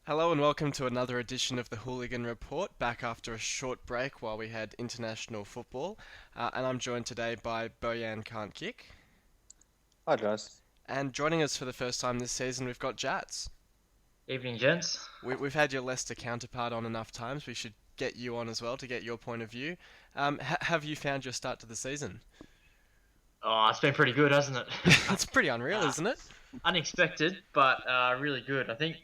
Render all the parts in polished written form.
Hello and welcome to another edition of the Hooligan Report, back after a short break while we had international football. And I'm joined today by Bojan KantKick. Hi, guys. And joining us for the first time this season, we've got Jatz. Evening, gents. We've had your Leicester counterpart on enough times. We should get you on as well to get your point of view. Have you found your start to the season? Oh, it's been pretty good, hasn't it? It's pretty unreal, isn't it? Unexpected, but really good. I think,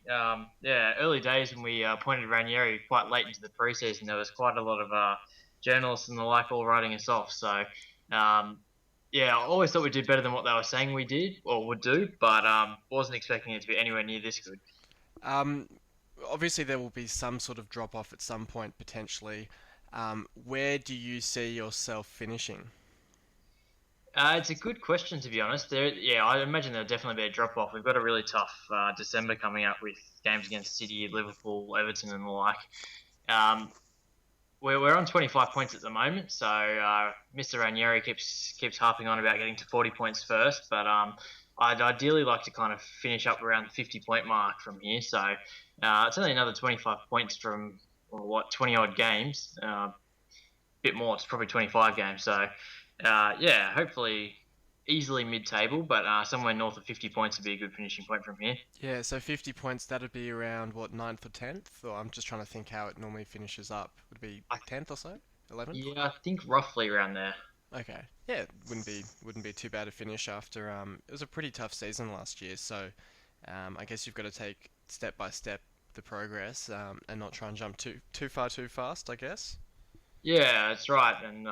early days when we appointed Ranieri quite late into the preseason, there was quite a lot of journalists and the like all writing us off. So, I always thought we'd do better than what they were saying we did or would do, but wasn't expecting it to be anywhere near this good. Um, Obviously, there will be some sort of drop off at some point potentially. Where do you see yourself finishing? It's a good question, to be honest. I imagine there'll definitely be a drop off. We've got a really tough December coming up with games against City, Liverpool, Everton, and the like. Um, we're on 25 points at the moment, so Mr. Ranieri keeps harping on about getting to 40 points first, but I'd ideally like to kind of finish up around the 50-point mark from here. So it's only another 25 points from 20 odd games, bit more. It's probably 25 games. So hopefully easily mid-table, but somewhere north of 50 points would be a good finishing point from here. Yeah, so 50 points, that'd be around, what, ninth or 10th? Or I'm just trying to think how it normally finishes up. Would it be I, 10th or so? 11th? yeah, I think roughly around there. Okay. Yeah, wouldn't be too bad a finish after it was a pretty tough season last year, so I guess you've got to take step by step the progress and not try and jump too far too fast, I guess. Yeah, that's right. And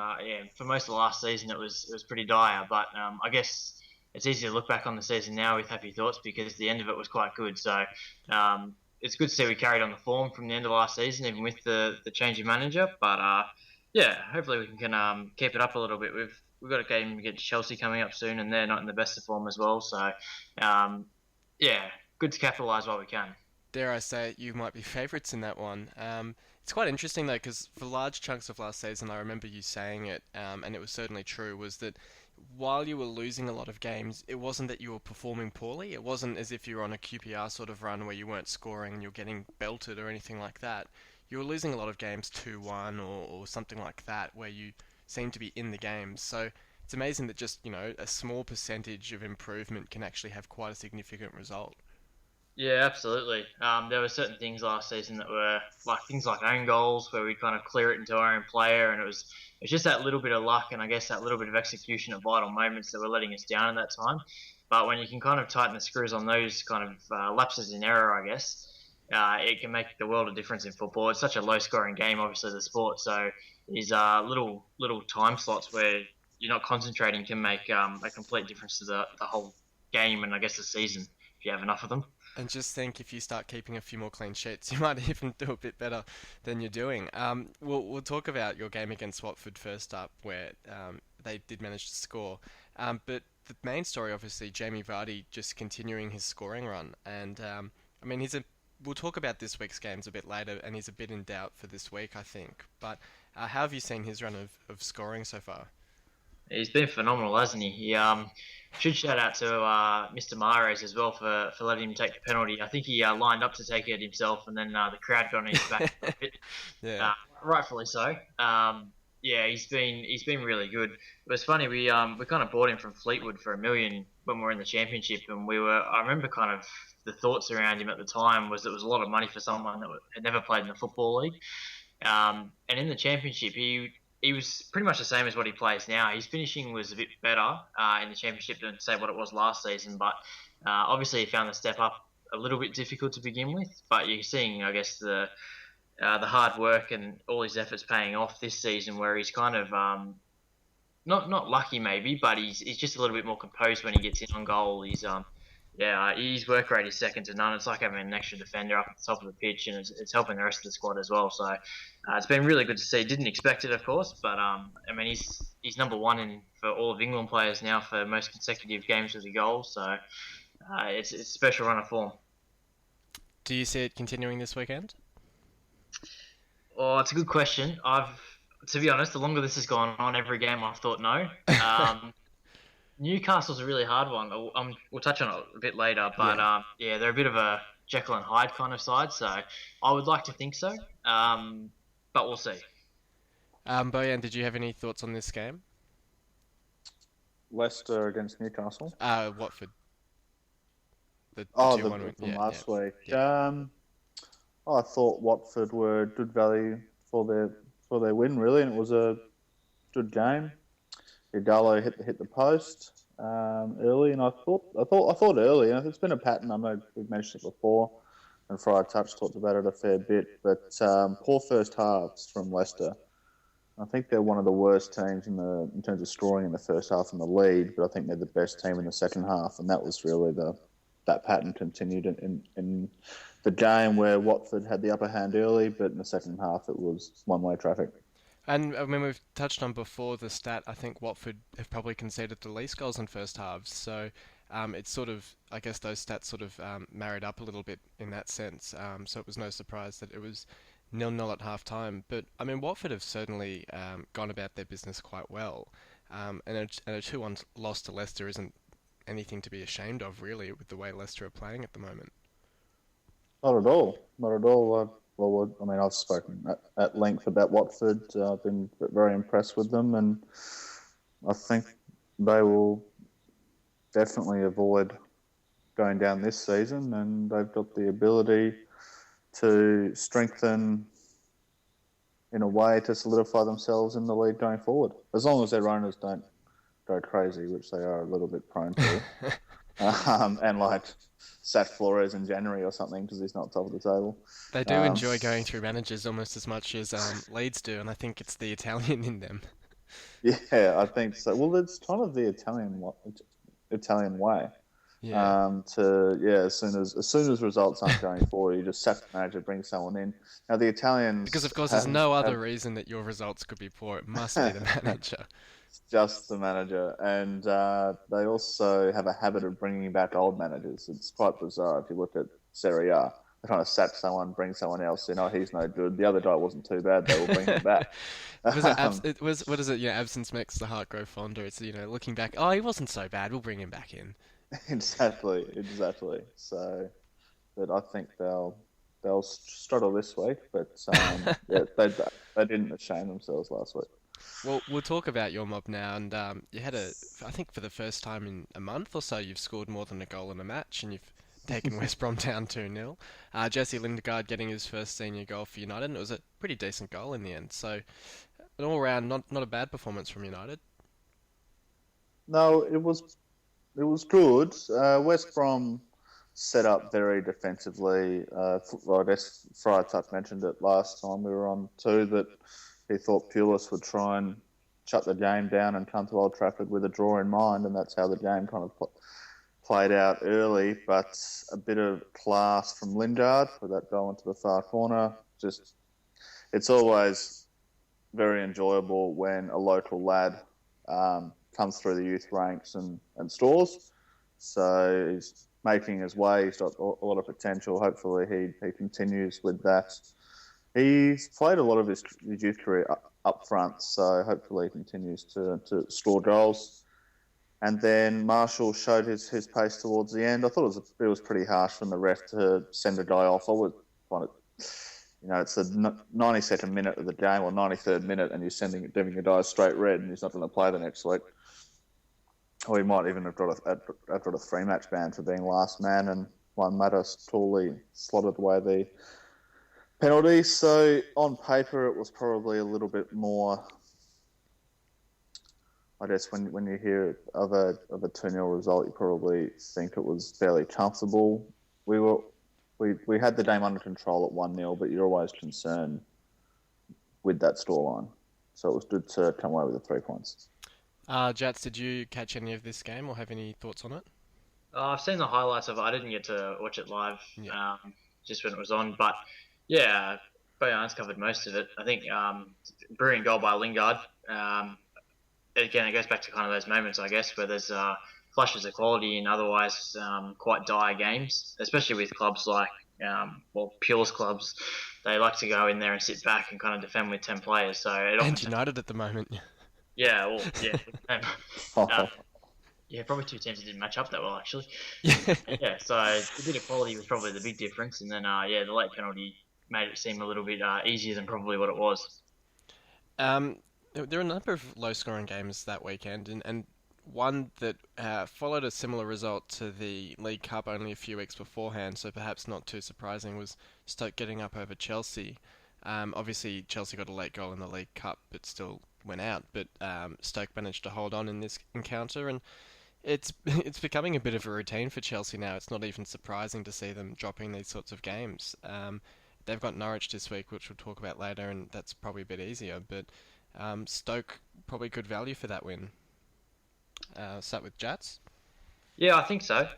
for most of the last season, it was pretty dire. But I guess it's easy to look back on the season now with happy thoughts because the end of it was quite good. So it's good to see we carried on the form from the end of last season, even with the change of manager. But hopefully we can keep it up a little bit. We've got a game against Chelsea coming up soon, and they're not in the best of form as well. So um, good to capitalise while we can. Dare I say it, you might be favourites in that one. It's quite interesting though, because for large chunks of last season, I remember you saying it, and it was certainly true, was that while you were losing a lot of games, it wasn't that you were performing poorly. It wasn't as if you were on a QPR sort of run where you weren't scoring and you're getting belted or anything like that. You were losing a lot of games 2-1 or something like that, where you seemed to be in the games. So it's amazing that just, a small percentage of improvement can actually have quite a significant result. Yeah, absolutely. There were certain things last season that were like things like own goals where we kind of clear it into our own player, and it's just that little bit of luck and I guess that little bit of execution at vital moments that were letting us down at that time. But when you can kind of tighten the screws on those kind of lapses in error, I guess it can make the world of difference in football. It's such a low-scoring game, obviously the sport, so these little time slots where you're not concentrating can make a complete difference to the whole game and I guess the season if you have enough of them. And just think if you start keeping a few more clean sheets, you might even do a bit better than you're doing. We'll talk about your game against Watford first up, where they did manage to score. But the main story, obviously, Jamie Vardy just continuing his scoring run. And I mean, We'll talk about this week's games a bit later, and he's a bit in doubt for this week, I think. But how have you seen his run of scoring so far? He's been phenomenal, hasn't he? He should shout out to Mr. Mahrez as well for letting him take the penalty. I think he lined up to take it himself, and then the crowd got on his back a bit, Yeah. rightfully so. He's been really good. It was funny we kind of bought him from Fleetwood for $1 million when we were in the championship, and I remember kind of the thoughts around him at the time was it was a lot of money for someone that had never played in the football league. And in the championship, he was pretty much the same as what he plays now. His finishing was a bit better in the championship than say what it was last season, but obviously he found the step up a little bit difficult to begin with. But you're seeing, I guess, the hard work and all his efforts paying off this season, where he's kind of not lucky maybe, but he's just a little bit more composed when he gets in on goal. His work rate is second to none. It's like having an extra defender up at the top of the pitch, and it's helping the rest of the squad as well. So it's been really good to see. Didn't expect it, of course, but I mean he's number one for all of England players now for most consecutive games with a goal. So it's a special run of form. Do you see it continuing this weekend? Oh, it's a good question. To be honest, the longer this has gone on, every game I've thought no. Newcastle's a really hard one. We'll touch on it a bit later, but Yeah. they're a bit of a Jekyll and Hyde kind of side. So I would like to think so, but we'll see. Bojan, did you have any thoughts on this game? Leicester against Newcastle. Watford. The Oh, 2-1 win. from Yeah, last week. yeah. I thought Watford were good value for their win, really, and it was a good game. Igalo hit the post early, and I thought early. And it's been a pattern. I know we've mentioned it before, and Friar Touch talked about it a fair bit. But poor first halves from Leicester. I think they're one of the worst teams in terms of scoring in the first half in the league, but I think they're the best team in the second half, and that was really that pattern continued in the game where Watford had the upper hand early, but in the second half it was one-way traffic. And I mean, we've touched on before the stat. I think Watford have probably conceded the least goals in first halves. So it's sort of, I guess those stats sort of married up a little bit in that sense. So it was no surprise that it was 0-0 at half time. But I mean, Watford have certainly gone about their business quite well. And a 2-1 loss to Leicester isn't anything to be ashamed of, really, with the way Leicester are playing at the moment. Not at all. Not at all. Well, I mean, I've spoken at length about Watford. I've been very impressed with them, and I think they will definitely avoid going down this season, and they've got the ability to strengthen in a way to solidify themselves in the league going forward, as long as their owners don't go crazy, which they are a little bit prone to, and like sat Flores in January or something because he's not top of the table. They do enjoy going through managers almost as much as Leeds do, and I think it's the Italian in them. Yeah, I think so. Well, it's kind of the Italian way. Yeah. As soon as results aren't going forward, you just sack the manager, bring someone in. Now the Italians, Because of course there's no other reason that your results could be poor. It must be the manager. It's just the manager, and they also have a habit of bringing back old managers. It's quite bizarre if you look at Serie A. They kind of sack someone, bring someone else in. Oh, he's no good. The other guy wasn't too bad. They will bring him back. It was what is it? Yeah, absence makes the heart grow fonder. It's looking back. Oh, he wasn't so bad. We'll bring him back in. Exactly. So, but I think they'll struggle this week. But they didn't shame themselves last week. Well, we'll talk about your mob now, and you had I think for the first time in a month or so, you've scored more than a goal in a match, and you've taken West Brom down 2-0. Jesse Lingard getting his first senior goal for United, and it was a pretty decent goal in the end. So, an all-round, not a bad performance from United. No, it was good. West Brom set up very defensively. I guess Friar Tuck mentioned it last time we were on too, that he thought Pulis would try and shut the game down and come to Old Trafford with a draw in mind, and that's how the game kind of played out early. But a bit of class from Lingard for that goal into the far corner. It's always very enjoyable when a local lad comes through the youth ranks and scores. So he's making his way. He's got a lot of potential. Hopefully he continues with that. He's played a lot of his youth career up front, so hopefully he continues to score goals. And then Marshall showed his pace towards the end. I thought it was pretty harsh from the ref to send a guy off. I would find it, it's the 92nd minute of the game or 93rd minute, and you're giving a guy a straight red, and he's not going to play the next week. Or he might even have got a 3-match ban for being last man, and Juan Matos totally slotted away the penalty. So on paper, it was probably a little bit more. I guess when you hear of a 2-0 result, you probably think it was fairly comfortable. We had the game under control at 1-0, but you're always concerned with that scoreline. So it was good to come away with the 3 points. Jatz, did you catch any of this game or have any thoughts on it? I've seen the highlights of it. I didn't get to watch it live, Yeah. just when it was on. But yeah, Bojan's covered most of it. I think brilliant goal by Lingard. Again, it goes back to kind of those moments, I guess, where there's flashes of quality in otherwise quite dire games, especially with clubs like, Pulis clubs. They like to go in there and sit back and kind of defend with 10 players. So And United at the moment. Yeah, well, yeah. Yeah, probably two teams that didn't match up that well, actually. Yeah. Yeah, so the bit of quality was probably the big difference, and then the late penalty made it seem a little bit easier than probably what it was. There are a number of low-scoring games that weekend, and one that followed a similar result to the League Cup only a few weeks beforehand, so perhaps not too surprising, was Stoke getting up over Chelsea. Obviously, Chelsea got a late goal in the League Cup, but still went out. But Stoke managed to hold on in this encounter, and it's becoming a bit of a routine for Chelsea now. It's not even surprising to see them dropping these sorts of games. They've got Norwich this week, which we'll talk about later, and that's probably a bit easier. But Stoke probably good value for that win. Start with Jats. Yeah, I think so.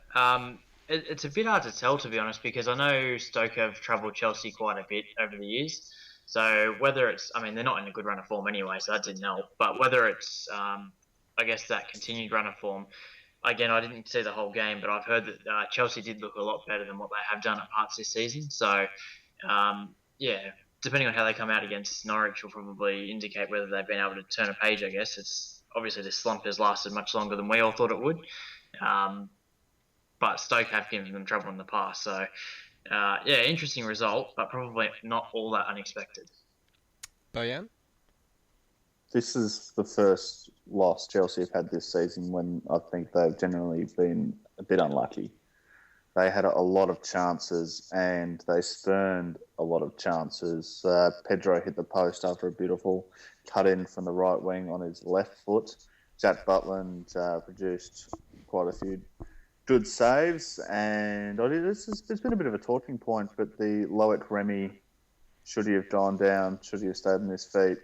It's a bit hard to tell, to be honest, because I know Stoke have travelled Chelsea quite a bit over the years. So whether it's, I mean, they're not in a good run of form anyway, so that didn't help. But whether it's, I guess, that continued run of form, again, I didn't see the whole game, but I've heard that Chelsea did look a lot better than what they have done at parts this season. So, yeah, depending on how they come out against Norwich, will probably indicate whether they've been able to turn a page, I guess. It's obviously this slump has lasted much longer than we all thought it would. But Stoke have given them trouble in the past. So, yeah, interesting result, but probably not all that unexpected. Bojan? This is the first loss Chelsea have had this season when I think they've generally been a bit unlucky. They had a lot of chances and they spurned a lot of chances. Pedro hit the post after a beautiful cut in from the right wing on his left foot. Jack Butland produced quite a few good saves, and it's been a bit of a talking point, but the Loic Remy, should he have gone down, should he have stayed on his feet?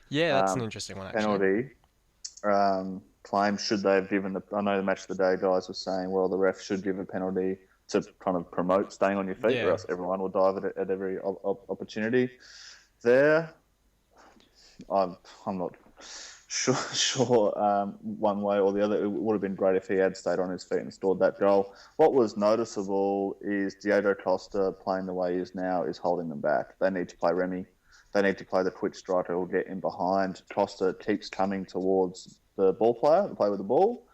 Yeah, that's an interesting one, actually. Penalty. Claim, should they have given I know the Match of the Day guys were saying, well, the ref should give a penalty to kind of promote staying on your feet, or else everyone will dive at every opportunity. There, I'm not sure one way or the other. It would have been great if he had stayed on his feet and scored that goal. What was noticeable is Diego Costa, playing the way he is now, is holding them back. They need to play Remy. They need to play the quick striker who will get in behind. Costa keeps coming towards the ball player, the player with the ball,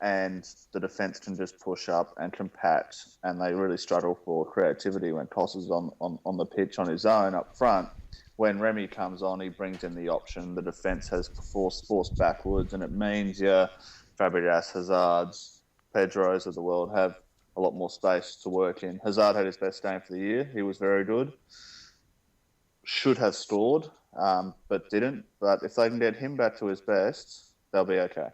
and the defence can just push up and compact, and they really struggle for creativity when Costa's on the pitch on his own up front. When Remy comes on, he brings in the option. The defence has forced backwards, and it means Fabregas, Hazards, Pedros of the world have a lot more space to work in. Hazard had his best game for the year. He was very good. Should have scored, but didn't. But if they can get him back to his best, they'll be okay.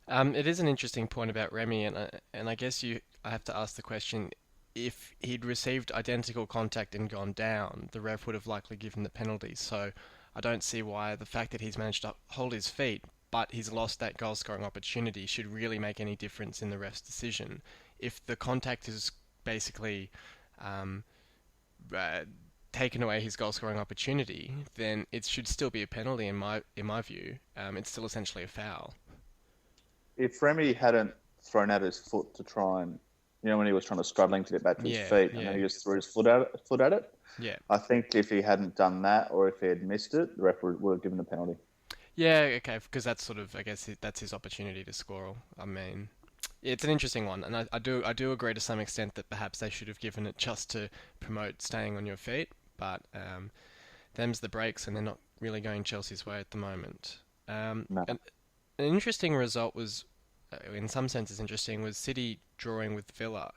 It is an interesting point about Remy, and I guess I have to ask the question: if he'd received identical contact and gone down, the ref would have likely given the penalty. So I don't see why the fact that he's managed to hold his feet, but he's lost that goal-scoring opportunity, should really make any difference in the ref's decision. If the contact is basically taken away his goal-scoring opportunity, then it should still be a penalty in my view. It's still essentially a foul. If Remy hadn't thrown out his foot to try and, when he was struggling to get back to his feet, and then he just threw his foot at it. Yeah. I think if he hadn't done that, or if he had missed it, the ref would have given the penalty. Yeah, okay, because that's sort of, I guess, that's his opportunity to score. I mean, it's an interesting one, and I do agree to some extent that perhaps they should have given it just to promote staying on your feet, but them's the breaks, and they're not really going Chelsea's way at the moment. No. An interesting result was, in some senses interesting, was City drawing with Villa.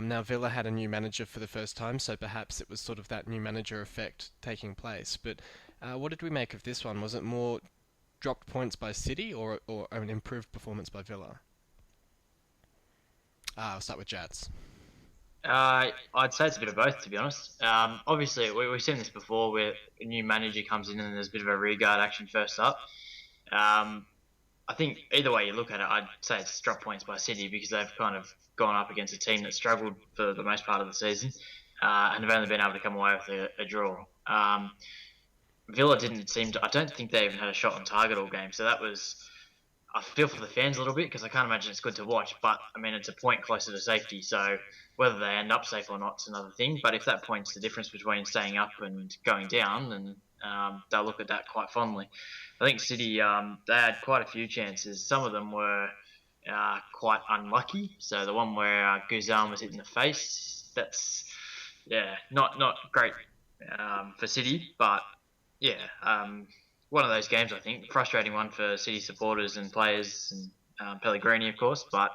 Now, Villa had a new manager for the first time, so perhaps it was sort of that new manager effect taking place. But what did we make of this one? Was it more dropped points by City or an improved performance by Villa? I'll start with Jatz. I'd say it's a bit of both, to be honest. Obviously, we've seen this before, where a new manager comes in and there's a bit of a reguard action first up. I think either way you look at it, I'd say it's drop points by City, because they've kind of gone up against a team that struggled for the most part of the season and have only been able to come away with a draw. Villa didn't seem to. I don't think they even had a shot on target all game, so that was. I feel for the fans a little bit, because I can't imagine it's good to watch, but I mean, it's a point closer to safety, so whether they end up safe or not is another thing. But if that point's the difference between staying up and going down, then they'll look at that quite fondly. I think City, they had quite a few chances. Some of them were quite unlucky. So the one where Guzan was hit in the face, that's not great for City, but yeah, one of those games, I think, frustrating one for City supporters and players and Pellegrini, of course, but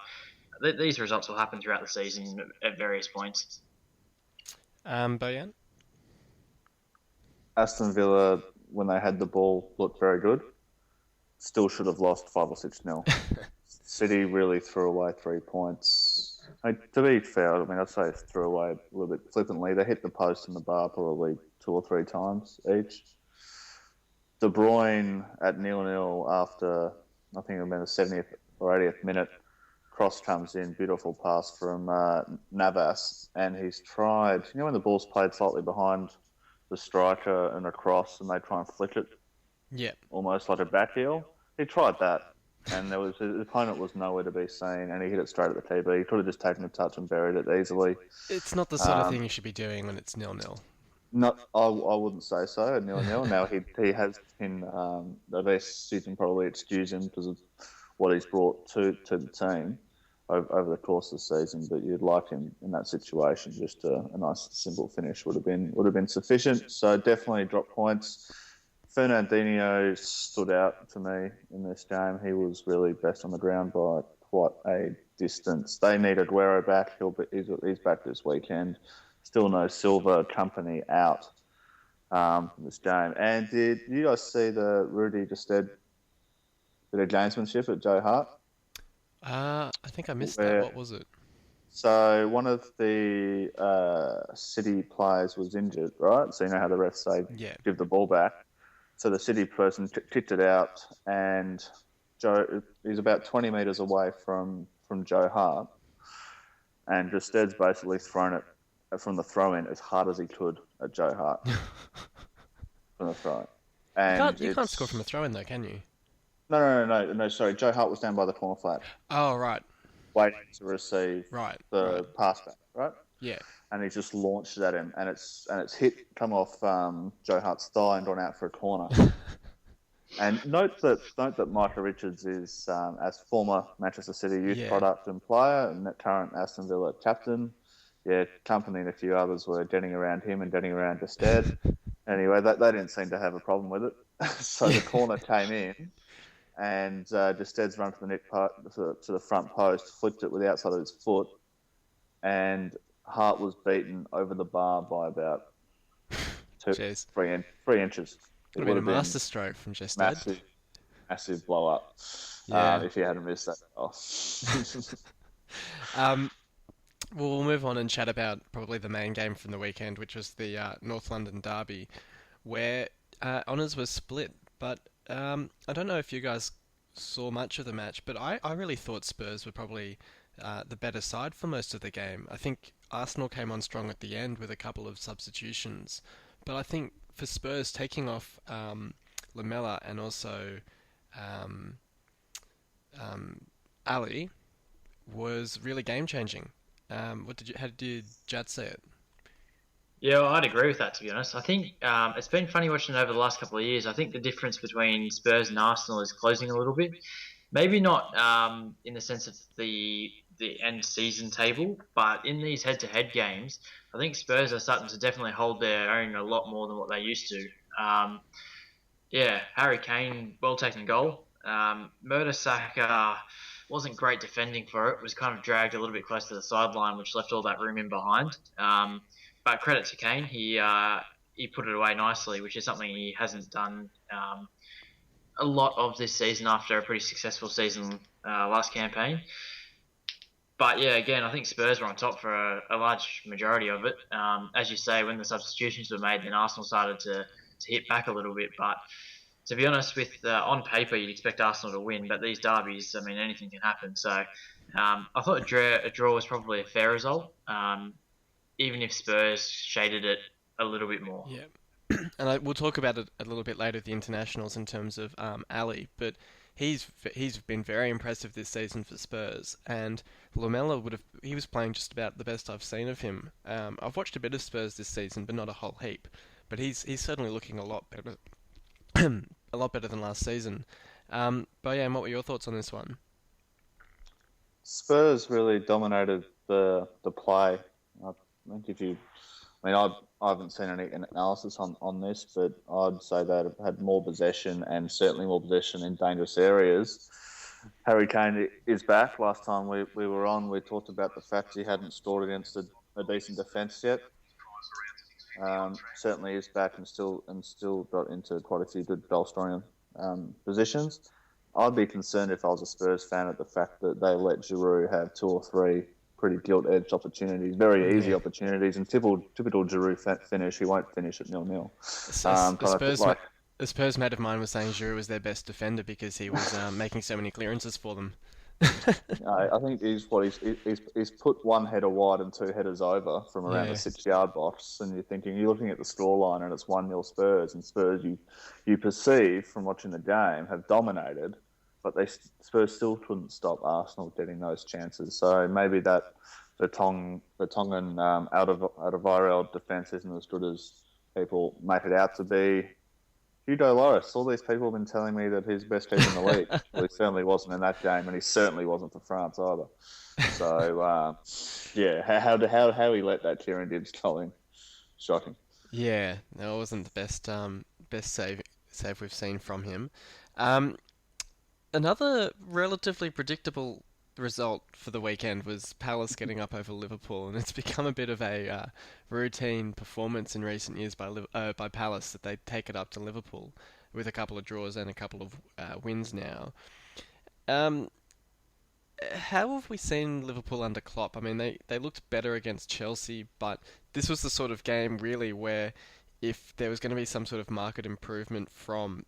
these results will happen throughout the season at various points. Bojan? Aston Villa, when they had the ball, looked very good. Still should have lost 5 or 6-0. City really threw away 3 points. To be fair, I'd say threw away a little bit flippantly. They hit the post and the bar probably 2 or 3 times each. De Bruyne at 0-0 after, I think it would have been the 70th or 80th minute, cross comes in, beautiful pass from Navas, and he's tried, when the ball's played slightly behind the striker and a cross and they try and flick it, almost like a back heel, he tried that, and his opponent was nowhere to be seen, and he hit it straight at the TB. He could have just taken a touch and buried it easily. It's not the sort of thing you should be doing when it's 0-0. I wouldn't say so. At 0-0 now, he has been. I guess you can probably excuse him because of what he's brought to the team over the course of the season. But you'd like him in that situation. Just a nice simple finish would have been sufficient. So definitely drop points. Fernandinho stood out to me in this game. He was really best on the ground by quite a distance. They needed Guerrero back. He's back this weekend. Still no Silva company out this game. And did you guys see the Rudy Gestede bit of gamesmanship at Joe Hart? I think I missed that. What was it? So one of the City players was injured, right? So you know how the refs say, give the ball back. So the City person kicked it out, and he's about 20 metres away from Joe Hart, and Gestede's basically thrown it from the throw-in as hard as he could at Joe Hart from the throw-in. And you can't score from a throw-in though, can you? No, sorry. Joe Hart was down by the corner flag. Oh, right. Waiting to receive the pass back, right? Yeah. And he just launched it at him, and it's come off Joe Hart's thigh and gone out for a corner. And note that Micah Richards is, as former Manchester City youth product and player, and current Aston Villa captain. Yeah, company and a few others were getting around him and getting around Gestede. Anyway, they didn't seem to have a problem with it. So the corner came in, and Gestede's run to the front post, flicked it with the outside of his foot, and Hart was beaten over the bar by about 3 inches. Would have been a masterstroke from Gestede. Massive blow up. If you hadn't missed that. We'll move on and chat about probably the main game from the weekend, which was the North London derby, where honours were split. But I don't know if you guys saw much of the match, but I really thought Spurs were probably the better side for most of the game. I think Arsenal came on strong at the end with a couple of substitutions, but I think for Spurs, taking off Lamela and also Ali was really game-changing. How did Jatz say it? Yeah, well, I'd agree with that, to be honest. I think it's been funny watching it over the last couple of years. I think the difference between Spurs and Arsenal is closing a little bit. Maybe not in the sense of the end season table, but in these head-to-head games, I think Spurs are starting to definitely hold their own a lot more than what they used to. Harry Kane, well-taken goal. Mertesacker wasn't great defending for it. Was kind of dragged a little bit close to the sideline, which left all that room in behind. But credit to Kane, he put it away nicely, which is something he hasn't done a lot of this season after a pretty successful season last campaign. But yeah, again, I think Spurs were on top for a large majority of it. As you say, when the substitutions were made, then Arsenal started to hit back a little bit. But to be honest, on paper, you'd expect Arsenal to win, but these derbies, anything can happen. So I thought a draw was probably a fair result, even if Spurs shaded it a little bit more. Yeah, and we'll talk about it a little bit later, the internationals, in terms of Ali, but he's been very impressive this season for Spurs, and Lamela he was playing just about the best I've seen of him. I've watched a bit of Spurs this season, but not a whole heap. But he's certainly looking a lot better. A lot better than last season. But yeah, what were your thoughts on this one? Spurs really dominated the play. I think if you, I mean, I haven't seen any analysis on this, but I'd say they had more possession and certainly more possession in dangerous areas. Harry Kane is back. Last time we were on, we talked about the fact he hadn't scored against a decent defence yet. Certainly is back and still got into quite a few good goal scoring positions. I'd be concerned if I was a Spurs fan at the fact that they let Giroud have two or three pretty gilt-edged opportunities, very easy Yeah. opportunities, and typical Giroud finish. He won't finish at 0-0. A Kind of Spurs like a Spurs mate of mine was saying Giroud was their best defender because he was making so many clearances for them. I think he's put one header wide and two headers over from around the Yeah. 6-yard box, and you're looking at the scoreline and it's 1-0 Spurs, and Spurs you perceive from watching the game have dominated, but Spurs still couldn't stop Arsenal getting those chances. So maybe that the Tongan out of Viral defence isn't as good as people make it out to be. Hugo Lloris, all these people have been telling me that he's the best keeper in the league. Well, he certainly wasn't in that game, and he certainly wasn't for France either. So, yeah, how he let that Kieran Gibbs go in, shocking. Yeah, that wasn't the best save we've seen from him. Um, Another relatively predictable result for the weekend was Palace getting up over Liverpool, and it's become a bit of a routine performance in recent years by Palace that they take it up to Liverpool with a couple of draws and a couple of wins now. Um, how have we seen Liverpool under Klopp? I mean, they looked better against Chelsea, but this was the sort of game really where if there was going to be some sort of market improvement from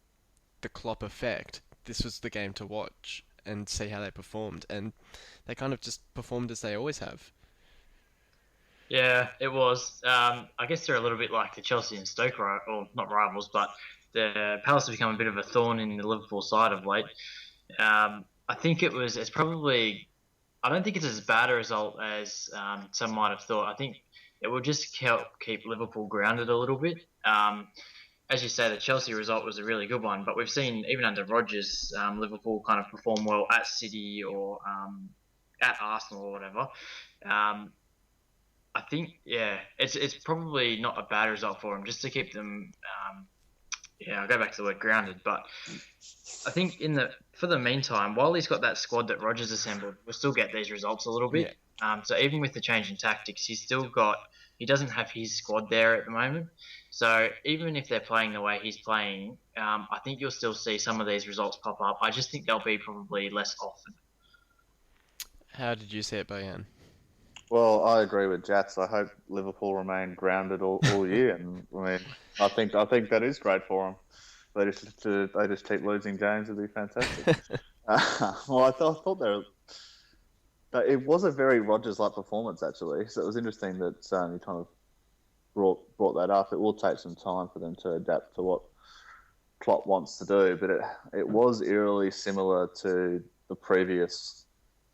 the Klopp effect, this was the game to watch and see how they performed. And they kind of just performed as they always have. Yeah, it was. I guess they're a little bit like the Chelsea and Stoke, or not rivals, but the Palace have become a bit of a thorn in the Liverpool side of late. I think it's probably, I don't think it's as bad a result as some might have thought. I think it will just help keep Liverpool grounded a little bit. As you say, the Chelsea result was a really good one, but we've seen even under Rodgers, Liverpool kind of perform well at City or at Arsenal or whatever. Um, I think, yeah, it's probably not a bad result for them just to keep them. Yeah, I'll go back to the word grounded, but I think for the meantime, while he's got that squad that Rodgers assembled, we'll still get these results a little Yeah. bit. So even with the change in tactics, he doesn't have his squad there at the moment. So even if they're playing the way he's playing, I think you'll still see some of these results pop up. I just think they'll be probably less often. How did you see it, Bojan? Well, I agree with Jats. I hope Liverpool remain grounded all year, and I mean, I think that is great for them. They just keep losing games. It'd be fantastic. Well, I thought it was a very Rodgers-like performance actually. So it was interesting that you kind of brought that up. It will take some time for them to adapt to what Klopp wants to do, but it was eerily similar to the previous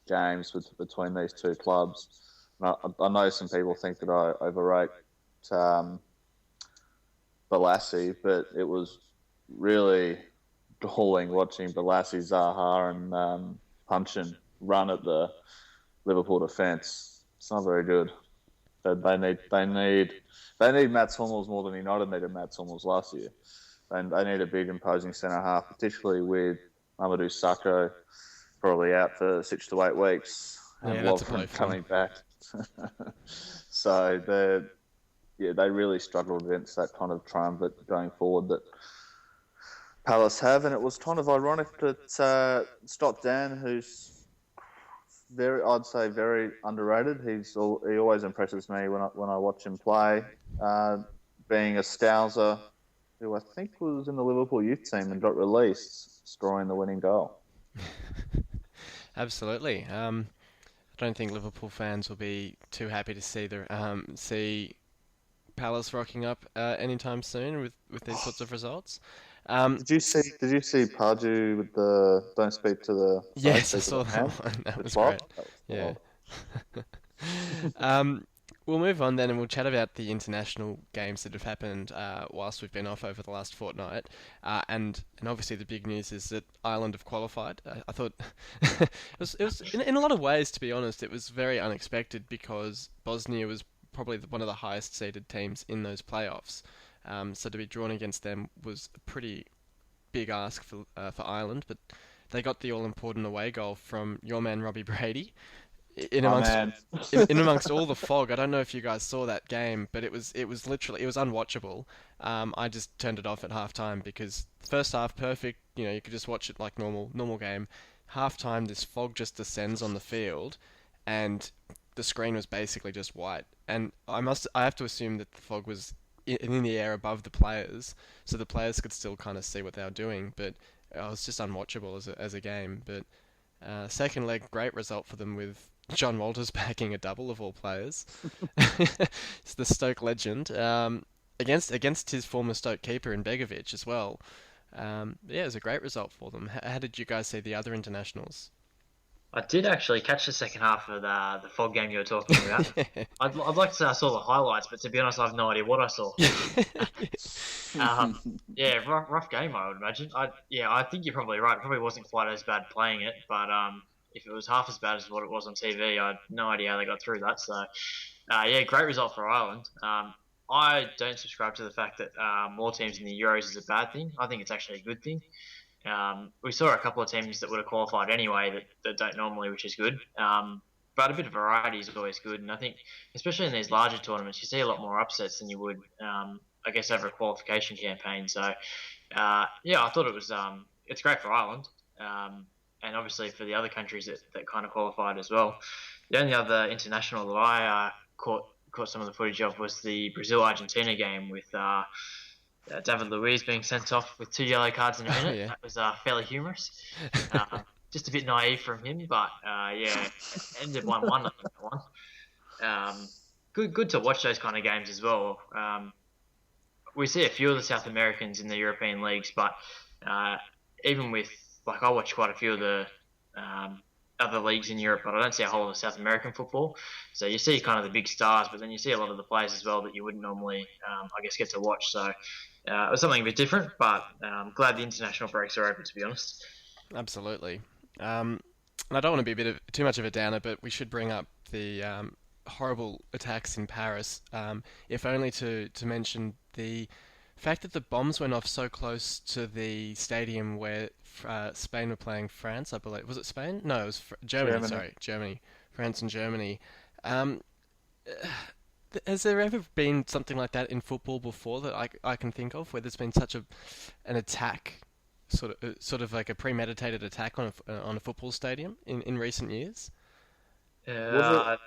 games between these two clubs. And I know some people think that I overrate Balassi, but it was really galling watching Balassi, Zaha, and Punchin run at the Liverpool defence. It's not very good. They need Mats Hummels more than United needed Mats Hummels last year. And they need a big imposing centre half, particularly with Amadou Sakho probably out for 6 to 8 weeks and Yeah, that's a Lovren blow for coming back. So they really struggled against that kind of triumvirate going forward that Palace have, and it was kind of ironic that Scott Dan, who's I'd say very underrated. He always impresses me when I watch him play. Being a Scouser, who I think was in the Liverpool youth team and got released, scoring the winning goal. Absolutely. I don't think Liverpool fans will be too happy to see Palace rocking up anytime soon with these sorts of results. Did you see Pardew with the "Don't speak to the face, Yes, I speak to saw the that hand"? one. That With was Bob? great. That was Yeah. wild. We'll move on then, and we'll chat about the international games that have happened whilst we've been off over the last fortnight. And obviously the big news is that Ireland have qualified. I thought it was in a lot of ways, to be honest, it was very unexpected because Bosnia was probably one of the highest seeded teams in those playoffs. So to be drawn against them was a pretty big ask for Ireland, but they got the all important away goal from your man Robbie Brady in Oh amongst man. in amongst all the fog. I don't know if you guys saw that game, but it was literally it was unwatchable. I just turned it off at half time because first half perfect. You know, you could just watch it like normal game. Half time, this fog just descends on the field, and the screen was basically just white. And I have to assume that the fog was in the air above the players, so the players could still kind of see what they were doing, but it was just unwatchable as a game. But second leg, great result for them with John Walters backing a double of all players. It's the Stoke legend against his former Stoke keeper in Begovic as well. Yeah, it was a great result for them. How did you guys see the other internationals? I did actually catch the second half of the fog game you were talking about. I'd like to say I saw the highlights, but to be honest, I have no idea what I saw. Yeah, rough game, I would imagine. I think you're probably right. It probably wasn't quite as bad playing it, but if it was half as bad as what it was on TV, I had no idea how they got through that. So, yeah, great result for Ireland. I don't subscribe to the fact that more teams in the Euros is a bad thing. I think it's actually a good thing. We saw a couple of teams that would have qualified anyway that don't normally, which is good. But a bit of variety is always good, and I think, especially in these larger tournaments, you see a lot more upsets than you would, I guess, over a qualification campaign. So, yeah, I thought it's great for Ireland, and obviously for the other countries that kind of qualified as well. The only other international that I caught some of the footage of was the Brazil-Argentina game with David Luiz being sent off with 2 yellow cards in a minute. Yeah. That was fairly humorous. Just a bit naive from him, but yeah, ended 1-1 on that one. Good to watch those kind of games as well. We see a few of the South Americans in the European leagues, but even with, like, I watch quite a few of the other leagues in Europe, but I don't see a whole lot of South American football. So you see kind of the big stars, but then you see a lot of the players as well that you wouldn't normally, I guess, get to watch. So it was something a bit different, but I'm glad the international breaks are over, to be honest. Absolutely. And I don't want to be too much of a downer, but we should bring up the horrible attacks in Paris, if only to mention the fact that the bombs went off so close to the stadium where Spain were playing France, I believe. Was it Spain? No, it was Germany. Sorry, Germany. France and Germany. Um, has there ever been something like that in football before that I can think of, where there's been such an attack, sort of like a premeditated attack on a football stadium in recent years? Uh,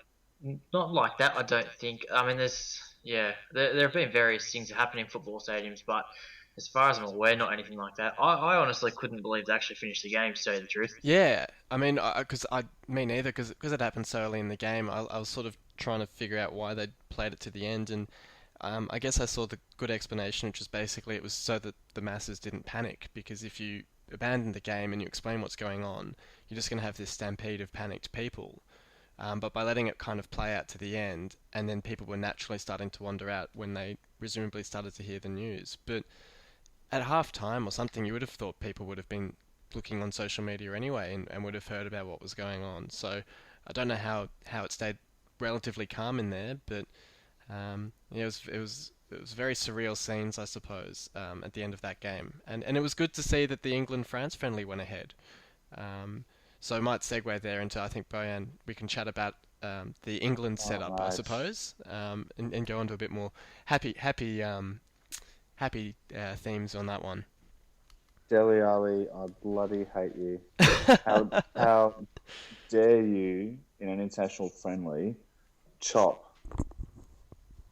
Not like that, I don't think. I mean, there have been various things that happen in football stadiums, but as far as I'm aware, not anything like that. I honestly couldn't believe they actually finished the game, to tell you the truth. Yeah, I mean, me neither, because it happened so early in the game. I was sort of trying to figure out why they played it to the end, and I guess I saw the good explanation, which was basically it was so that the masses didn't panic, because if you abandon the game and you explain what's going on, you're just going to have this stampede of panicked people. But by letting it kind of play out to the end, and then people were naturally starting to wander out when they presumably started to hear the news. But at half time or something, you would have thought people would have been looking on social media anyway and would have heard about what was going on. So I don't know how it stayed relatively calm in there, but yeah, it was very surreal scenes, I suppose, at the end of that game. And it was good to see that the England-France friendly went ahead. So I might segue there into, I think, Bojan, we can chat about the England setup, I Right. suppose, and go on to a bit more happy themes on that one. Deli Ali, I bloody hate you. How dare you, in an international friendly, chop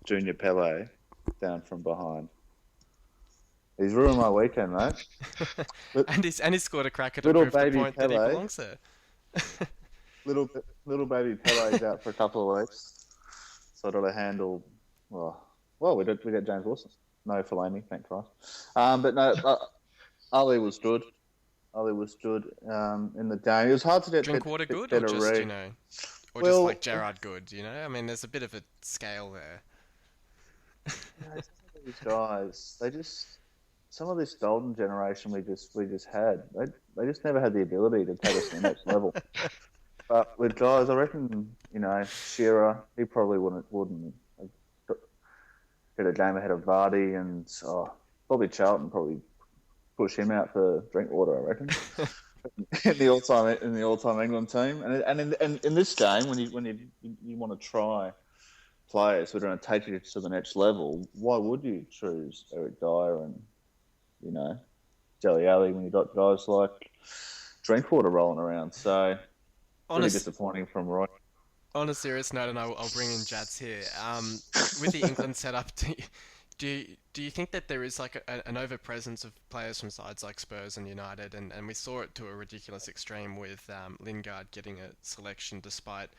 Junior Pele down from behind? He's ruined my weekend, mate. And he's scored a cracker to Little prove the baby point that he Pele. belongs there. Little baby Pele's out for a couple of weeks, so I got to handle. Well, we got James Wilson. No Fellaini, thank Christ. But no, Ali was good. Ali was good in the game. It was hard to get Drinkwater get good or better just, read. you know, or just like Well, Gerard good? I mean, there's a bit of a scale there. some of these guys, some of this golden generation we just had, they just never had the ability to take us to the next level. But with guys, I reckon, Shearer, he probably wouldn't get a game ahead of Vardy, and probably Charlton probably push him out for Drinkwater, I reckon. in the all-time England team, and in this game, when you want to try players who are going to take you to the next level, why would you choose Eric Dyer and Dele Alli when you got guys like Drinkwater rolling around? So On a, pretty s- disappointing from Roy. on a serious note, and I'll bring in Jats here. With the England setup, do you think that there is like an overpresence of players from sides like Spurs and United, and we saw it to a ridiculous extreme with Lingard getting a selection despite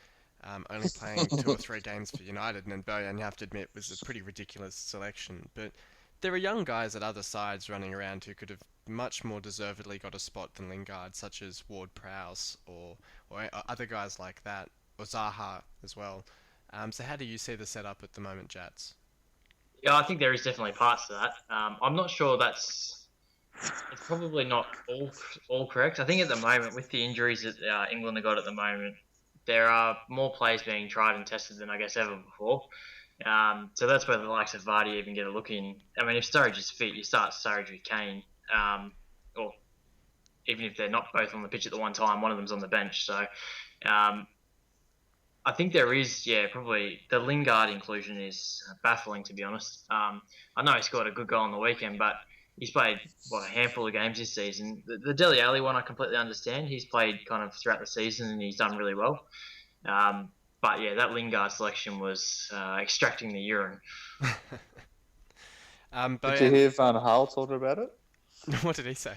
only playing 2 or 3 games for United, and then Bojan, you have to admit, was a pretty ridiculous selection. But there are young guys at other sides running around who could have much more deservedly got a spot than Lingard, such as Ward-Prowse or other guys like that, or Zaha as well. So how do you see the setup at the moment, Jats? Yeah, I think there is definitely parts to that. I'm not sure it's probably not all correct. I think at the moment, with the injuries that England have got at the moment, there are more players being tried and tested than I guess ever before. So that's where the likes of Vardy even get a look in. I mean, if Sturridge is fit, you start Sturridge with Kane, or even if they're not both on the pitch at the one time, one of them's on the bench. So I think there is, probably the Lingard inclusion is baffling, to be honest. I know he scored a good goal on the weekend, but he's played a handful of games this season. The Dele Alli one, I completely understand. He's played kind of throughout the season and he's done really well. But yeah, that Lingard selection was extracting the urine. Did you hear Van Gaal talk about it? What did he say?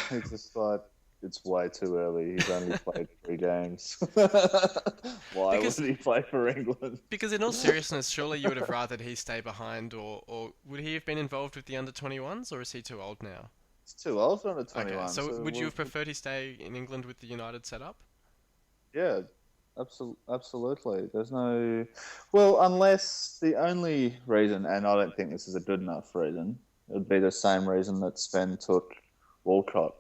He's just like, it's way too early. He's only played 3 games. Why would he play for England? Because in all seriousness, surely you would have rathered he stay behind, or would he have been involved with the under-21s, or is he too old now? It's too old for under 21. Okay, so would you have preferred he stay in England with the United setup? Yeah, absolutely. There's no... Well, unless the only reason, and I don't think this is a good enough reason, it would be the same reason that Sven took Walcott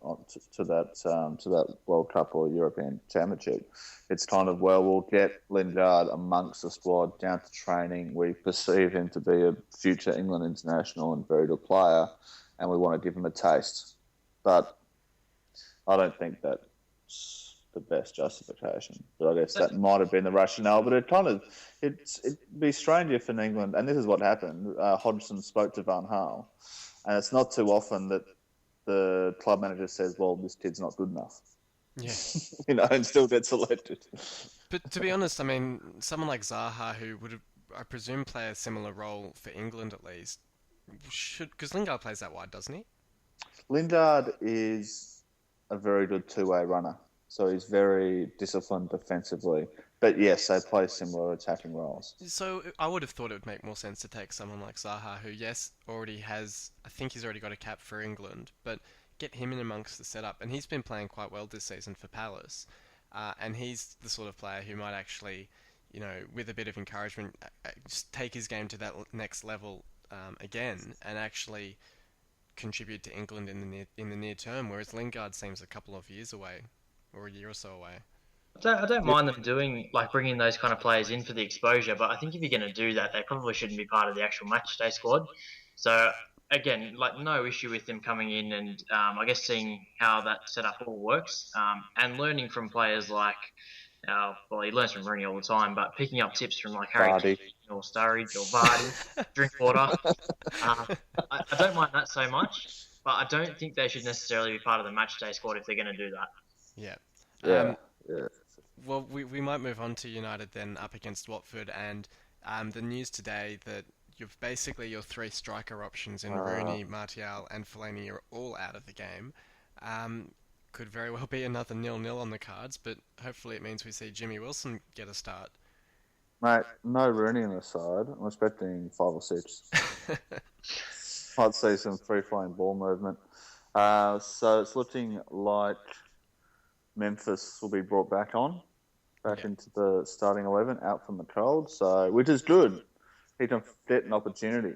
to that World Cup or European Championship. It's kind of, well, we'll get Lingard amongst the squad down to training. We perceive him to be a future England international and very good player, and we want to give him a taste. But I don't think that's the best justification. But I guess that might have been the rationale. But it'd be strange if in England, and this is what happened, Hodgson spoke to Van Gaal, and it's not too often that the club manager says, well, this kid's not good enough. Yeah. And still gets elected. But to be honest, I mean, someone like Zaha, who would, I presume, play a similar role for England at least, because Lingard plays that wide, doesn't he? Lingard is a very good two-way runner. So he's very disciplined defensively. But yes, they play similar attacking roles. So I would have thought it would make more sense to take someone like Zaha, who, yes, already has, I think he's already got a cap for England, but get him in amongst the setup. And he's been playing quite well this season for Palace. And he's the sort of player who might actually, with a bit of encouragement, just take his game to that next level again and actually contribute to England in the near term, whereas Lingard seems a couple of years away, or a year or so away. I don't mind them bringing those kind of players in for the exposure, but I think if you're going to do that, they probably shouldn't be part of the actual matchday squad. So again, no issue with them coming in and I guess seeing how that setup all works and learning from players like, he learns from Rooney all the time, but picking up tips from like Harry Kane or Sturridge or Vardy, Drinkwater. I don't mind that so much, but I don't think they should necessarily be part of the matchday squad if they're going to do that. Yeah. Yeah. Well, we might move on to United then up against Watford, and the news today that you've basically your 3 striker options in Rooney, Martial and Fellaini are all out of the game. Could very well be another 0-0 on the cards, but hopefully it means we see Jimmy Wilson get a start. Mate, no Rooney on the side. I'm expecting 5 or 6. I'd see some free-flowing ball movement. So it's looking like Memphis will be brought back on. back Yeah. into the starting 11, out from the cold. So, which is good. He can get an opportunity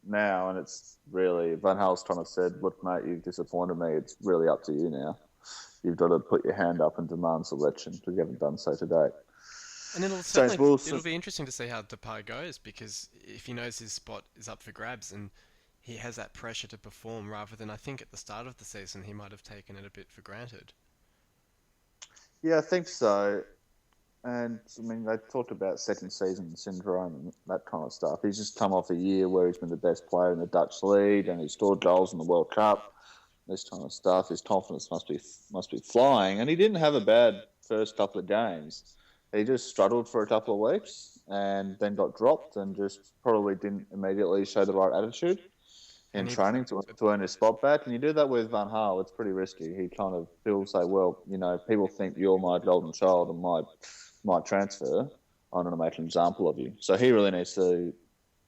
now, and it's really Van Hal's kind of said, "Look, mate, you've disappointed me. It's really up to you now. You've got to put your hand up and demand selection because you haven't done so today." And James it'll Wilson, be interesting to see how Depay goes because if he knows his spot is up for grabs and he has that pressure to perform rather than I think at the start of the season he might have taken it a bit for granted. yeah, I think so. And I mean, they talked about second season syndrome and that kind of stuff. He's just come off a year where he's been the best player in the Dutch league and he scored goals in the World Cup. This kind of stuff. His confidence must be flying, and he didn't have a bad first couple of games. He just struggled for a couple of weeks and then got dropped and just probably didn't immediately show the right attitude in And he training to earn his spot back. And you do that with Van Gaal, it's pretty risky. He kind of will say, well, people think you're my golden child and my transfer. I'm going to make an example of you. So he really needs to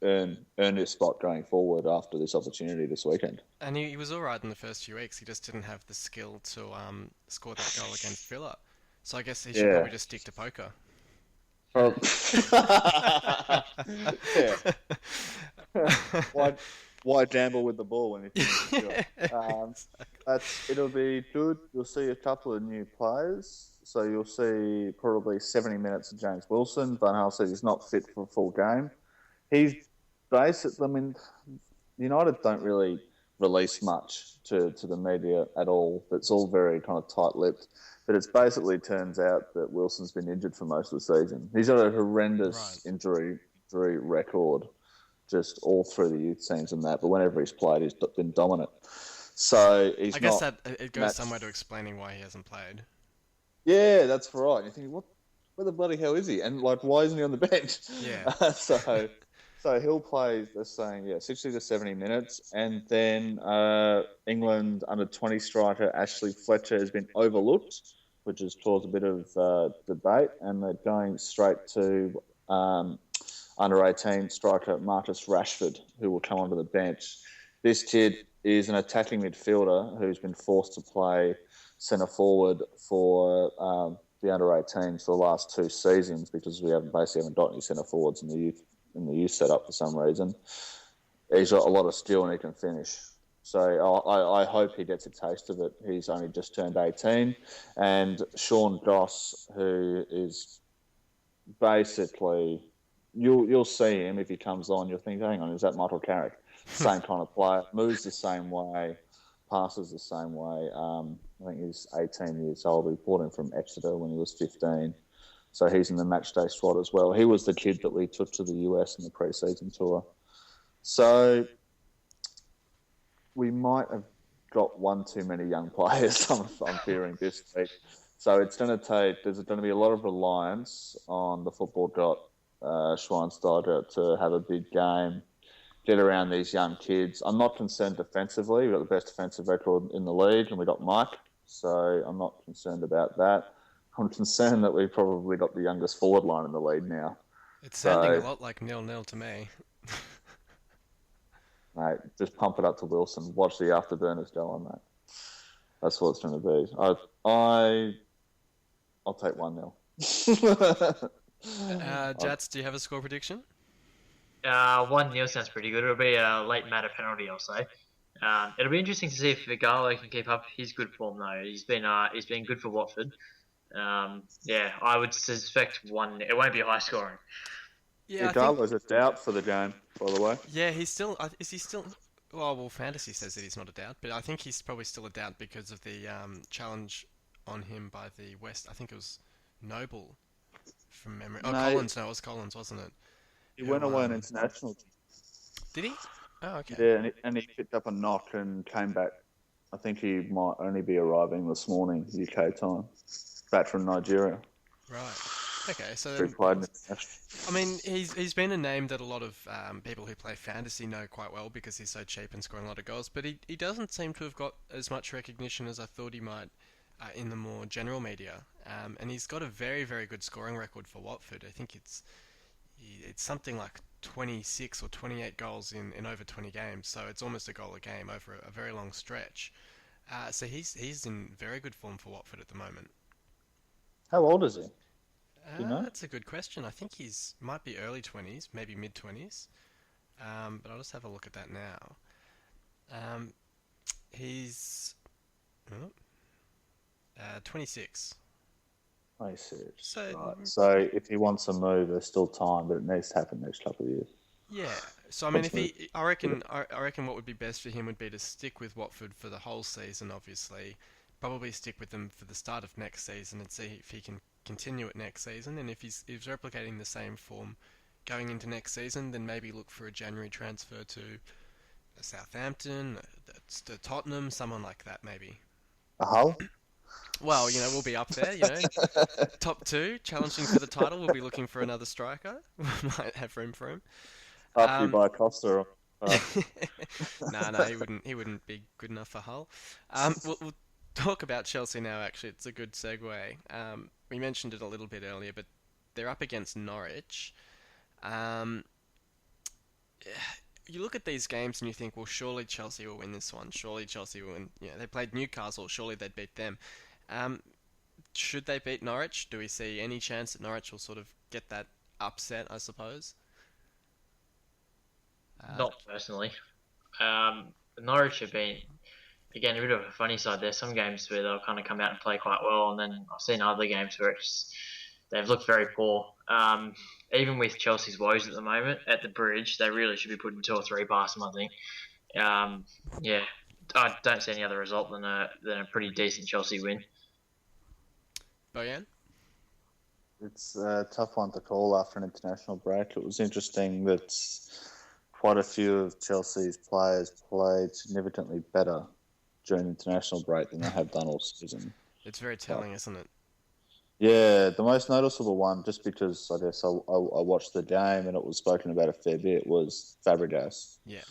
earn his spot going forward after this opportunity this weekend. and he was all right in the first few weeks. He just didn't have the skill to score that goal against Villa. So I guess he should Yeah. probably just stick to poker. Oh. Yeah. Why gamble with the ball when you think it's yours? It'll be good. You'll see a couple of new players. So you'll see probably 70 minutes of James Wilson. Van Gaal said he's not fit for a full game. He's basically, I mean, United don't really release much to the media at all. It's all very kind of tight-lipped. But it's basically turns out that Wilson's been injured for most of the season. He's got a horrendous injury record just all through the youth teams and that. But whenever he's played, he's been dominant. So he's I guess not that it goes somewhere to explaining why he hasn't played. Yeah, that's right. And you're thinking, where the bloody hell is he? And why isn't he on the bench? Yeah. So he'll play, they're saying, 60 to 70 minutes. And then England under 20 striker Ashley Fletcher has been overlooked, which has caused a bit of debate. And they're going straight to under 18 striker Marcus Rashford, who will come onto the bench. This kid is an attacking midfielder who's been forced to play centre forward for the under 18s for the last 2 seasons because we haven't got any centre forwards in the youth setup for some reason. He's got a lot of skill and he can finish. So I hope he gets a taste of it. He's only just turned 18, and Sean Goss, who is basically you'll see him if he comes on. You'll think, hang on, is that Michael Carrick? Same kind of player, moves the same way, passes the same way. I think he's 18 years old. We bought him from Exeter when he was 15. So he's in the matchday squad as well. He was the kid that we took to the US in the pre-season tour. So we might have got one too many young players, I'm fearing, this week. So there's going to be a lot of reliance on the football dot Schweinsteiger to have a big game, get around these young kids. I'm not concerned defensively. We've got the best defensive record in the league, and we've got Mike, so I'm not concerned about that. I'm concerned that we've probably got the youngest forward line in the league now. It's sounding a lot like 0-0 to me. Mate, just pump it up to Wilson. Watch the afterburners go on, mate. That's what it's going to be. I'll take 1-0. Jatz, do you have a score prediction? 1-0 sounds pretty good. It'll be a late matter penalty, I'll say. It'll be interesting to see if Igalo can keep up his good form though. He's been good for Watford. I would suspect 1. It won't be high scoring. Yeah, Igalo's a doubt for the game, by the way. Yeah, he's still. Is he still? Well, fantasy says that he's not a doubt, but I think he's probably still a doubt because of the challenge on him by the West. I think it was Noble, from memory. Oh, Collins. No, it was Collins, wasn't it? He went away on international. Did he? Oh, okay. Yeah, and he picked up a knock and came back. I think he might only be arriving this morning, UK time. Back from Nigeria. Right. Okay, so I mean, he's been a name that a lot of people who play fantasy know quite well because he's so cheap and scoring a lot of goals. But he doesn't seem to have got as much recognition as I thought he might in the more general media. And he's got a very, very good scoring record for Watford. I think it's something like 26 or 28 goals in over 20 games. So it's almost a goal a game over a very long stretch. So he's in very good form for Watford at the moment. How old is he? Do you know? That's a good question. I think he's might be early 20s, maybe mid 20s. But I'll just have a look at that now. Um, he's oh, 26. 26. So Right. So if he wants to move, there's still time, but it needs to happen next couple of years. yeah. So I mean, if Wants to move. he, I reckon what would be best for him would be to stick with Watford for the whole season. Obviously, probably stick with them for the start of next season and see if he can continue it next season. And if he's replicating the same form going into next season, then maybe look for a January transfer to Southampton, to Tottenham, someone like that maybe. A Hull? Well, we'll be up there, top two, challenging for the title. We'll be looking for another striker. Might have room for him. After you Um, buy Costa. no, he wouldn't be good enough for Hull. We'll talk about Chelsea now. Actually, it's a good segue. We mentioned it a little bit earlier, but they're up against Norwich. Um, you look at these games and you think, well, surely Chelsea will win this one. Surely Chelsea will win. They played Newcastle. Surely they'd beat them. Um, should they beat Norwich? Do we see any chance that Norwich will sort of get that upset, I suppose? Not personally. Norwich have been, again, a bit of a funny side. There's some games where they'll kind of come out and play quite well, and then I've seen other games where they've looked very poor. Even with Chelsea's woes at the moment at the bridge, they really should be putting 2 or 3 past them, I think. Yeah, I don't see any other result than a pretty decent Chelsea win. Bojan? It's a tough one to call after an international break. It was interesting that quite a few of Chelsea's players played significantly better during the international break than they have done all season. It's very telling, isn't it? Yeah, the most noticeable one, just because I guess I watched the game and it was spoken about a fair bit, was Fabregas. Yeah.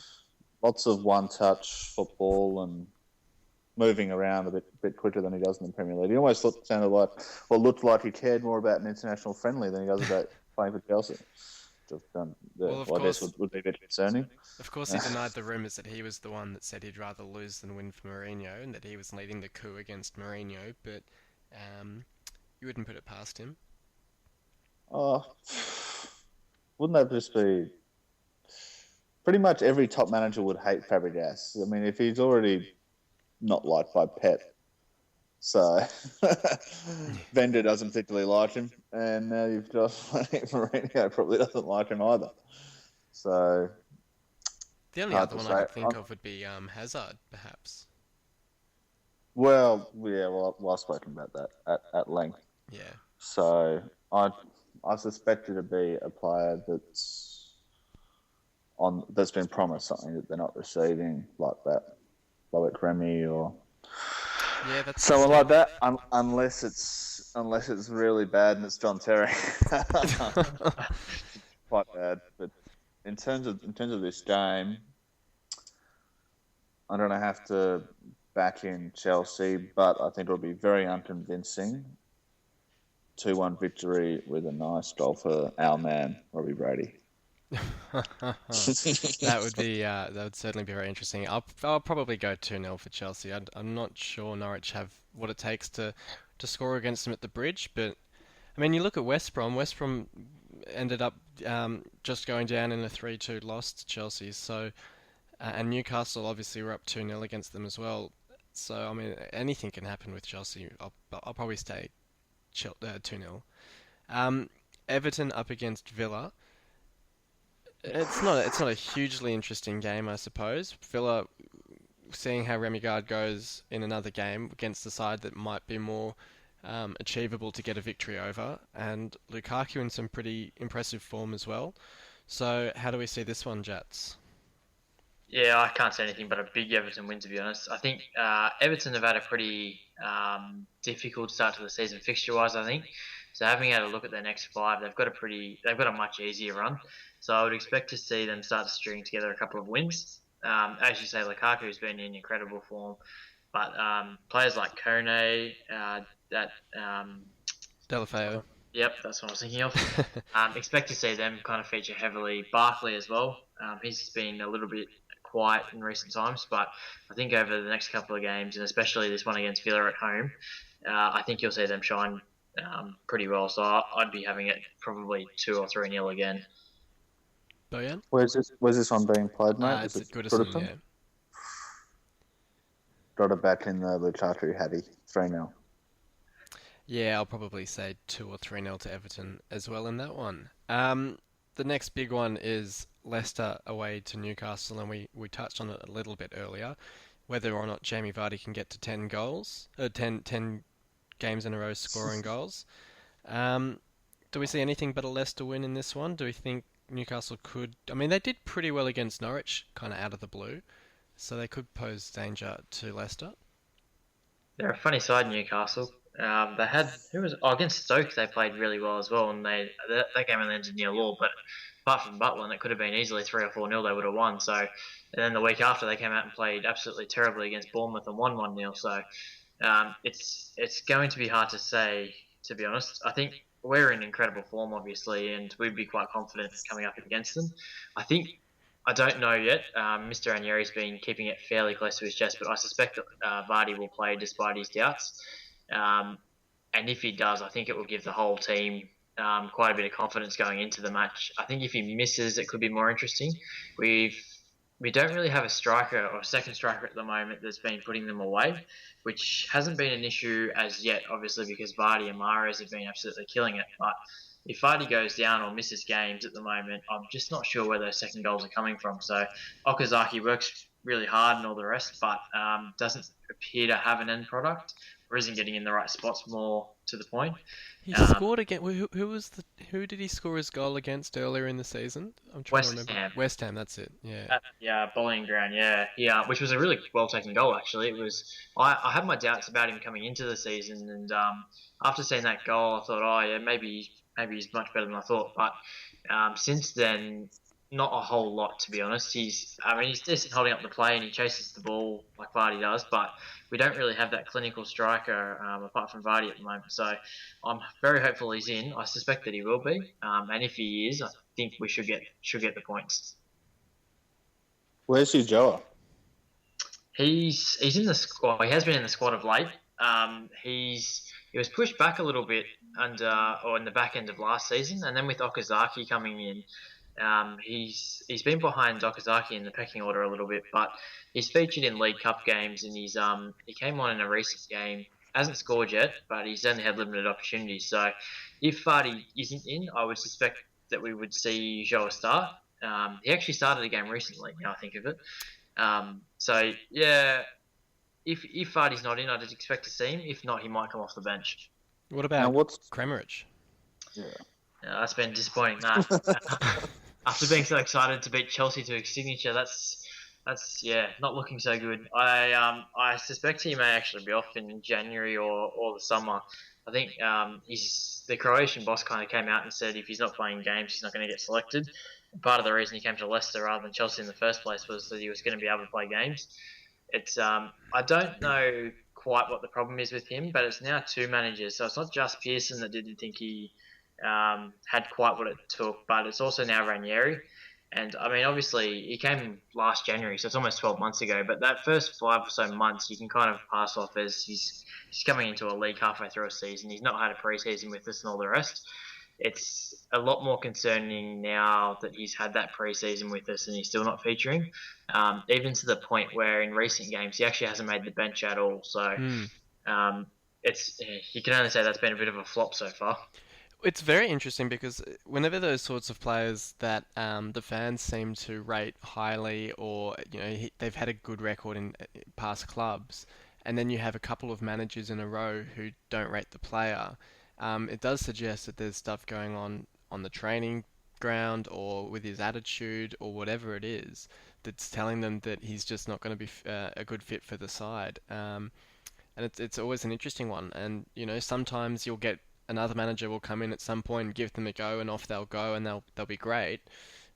Lots of one-touch football and moving around a bit quicker than he does in the Premier League. He almost looked like he cared more about an international friendly than he does about playing for Chelsea. Well, of I guess course, would be a bit concerning. Of course, he denied the rumours that he was the one that said he'd rather lose than win for Mourinho, and that he was leading the coup against Mourinho. But you wouldn't put it past him. Oh, wouldn't that just be... Pretty much every top manager would hate Fabregas. I mean, if he's already not liked by Pep, so Wenger doesn't particularly like him, and now you've got Mourinho probably doesn't like him either. So the only other one I could think of would be Hazard, perhaps. Well, I've spoken about that at length. Yeah. So I suspect it to be a player that's been promised something that they're not receiving, like that Loic Remy or someone like that. Unless it's really bad and it's John Terry, quite bad. But in terms of this game, I don't have to back in Chelsea, but I think it'll be very unconvincing. 2-1 victory with a nice goal for our man Robbie Brady. That would certainly be very interesting. I'll probably go 2-0 for Chelsea. I'm not sure Norwich have what it takes to score against them at the bridge, but I mean, you look at West Brom. West Brom ended up just going down in a 3-2 loss to Chelsea. So, and Newcastle obviously were up 2-0 against them as well. So I mean, anything can happen with Chelsea. I'll probably stay 2-0. Everton up against Villa. It's not a hugely interesting game, I suppose. Villa, seeing how Remigard goes in another game against the side that might be more achievable to get a victory over, and Lukaku in some pretty impressive form as well. So, how do we see this one, Jatz? Yeah, I can't say anything but a big Everton win, to be honest. I think Everton have had a pretty difficult start to the season fixture-wise, I think. So having had a look at their next 5, they've got a much easier run. So I would expect to see them start to string together a couple of wins. As you say, Lukaku's been in incredible form, but players like Kone, Delafeu. Yep, that's what I was thinking of. Expect to see them kind of feature heavily. Barkley as well. He's been a little bit quiet in recent times, but I think over the next couple of games, and especially this one against Villa at home, I think you'll see them shine pretty well. So I'd be having it probably 2 or 3-0 again. Bojan? Where's this one being played, mate? Is It's it at Goodison, Goodison? yeah. Got it back in the Lukaku Hattie, 3-0. Yeah, I'll probably say 2 or 3-0 to Everton as well in that one. The next big one is Leicester away to Newcastle, and we touched on it a little bit earlier, whether or not Jamie Vardy can get to 10 goals, 10 games in a row scoring goals. Um, do we see anything but a Leicester win in this one? Do we think Newcastle could? I mean, they did pretty well against Norwich, kind of out of the blue, so they could pose danger to Leicester. They're a funny side, Newcastle. They had against Stoke. They played really well as well, and that game only ended 0-0. But apart from Butland, it could have been easily 3 or 4-0. They would have won. So, and then the week after, they came out and played absolutely terribly against Bournemouth and won 1-0. So, it's going to be hard to say, to be honest. I think we're in incredible form, obviously, and we'd be quite confident coming up against them. I don't know yet. Mr. Ranieri's been keeping it fairly close to his chest, but I suspect that Vardy will play despite his doubts. Um, and if he does, I think it will give the whole team quite a bit of confidence going into the match. I think if he misses, it could be more interesting. We've we don't really have a striker or a second striker at the moment that's been putting them away, which hasn't been an issue as yet, obviously, because Vardy and Mahrez have been absolutely killing it. But if Vardy goes down or misses games at the moment, I'm just not sure where those second goals are coming from. So Okazaki works really hard and all the rest, but doesn't appear to have an end product or isn't getting in the right spots, more to the point. He Um, scored again. Who did he score his goal against earlier in the season? I'm trying to West remember. Ham. West Ham, that's it. Yeah. Yeah, bowling ground. Yeah, which was a really well taken goal. Actually, it was. I had my doubts about him coming into the season, and after seeing that goal, I thought, oh yeah, maybe he's much better than I thought. But since then, not a whole lot, to be honest. He's decent holding up the play and he chases the ball like Vardy does, but we don't really have that clinical striker apart from Vardy at the moment. So I'm very hopeful he's in. I suspect that he will be, and if he is, I think we should get the points. Where's his Joa? He's in the squad. He has been in the squad of late. He was pushed back a little bit in the back end of last season, and then with Okazaki coming in, he's been behind Okazaki in the pecking order a little bit, but he's featured in League Cup games, and he came on in a recent game. Hasn't scored yet, but he's only had limited opportunities. So if Vardy isn't in, I would suspect that we would see Joa start. He actually started a game recently. Now I think of it. So yeah, if Vardy's not in, I'd expect to see him. If not, he might come off the bench. What And about what's Kramaric? yeah? That's been disappointing. That after being so excited to beat Chelsea to a signature, that's not looking so good. I suspect he may actually be off in January or the summer. I think the Croatian boss kind of came out and said if he's not playing games, he's not going to get selected. Part of the reason he came to Leicester rather than Chelsea in the first place was that he was going to be able to play games. I don't know quite what the problem is with him, but it's now two managers, so it's not just Pearson that didn't think he had quite what it took, but it's also now Ranieri. And I mean, obviously, he came last January, so it's almost 12 months ago. But that first 5 or so months, you can kind of pass off as he's coming into a league halfway through a season. He's not had a preseason with us and all the rest. It's a lot more concerning now that he's had that preseason with us and he's still not featuring. Even to the point where in recent games he actually hasn't made the bench at all. So um, it's you can only say that's been a bit of a flop so far. It's very interesting because whenever those sorts of players that the fans seem to rate highly, or they've had a good record in past clubs, and then you have a couple of managers in a row who don't rate the player, it does suggest that there's stuff going on the training ground or with his attitude or whatever it is that's telling them that he's just not going to be a good fit for the side. And it's always an interesting one. And sometimes you'll get another manager will come in at some point and give them a go, and off they'll go, and they'll be great.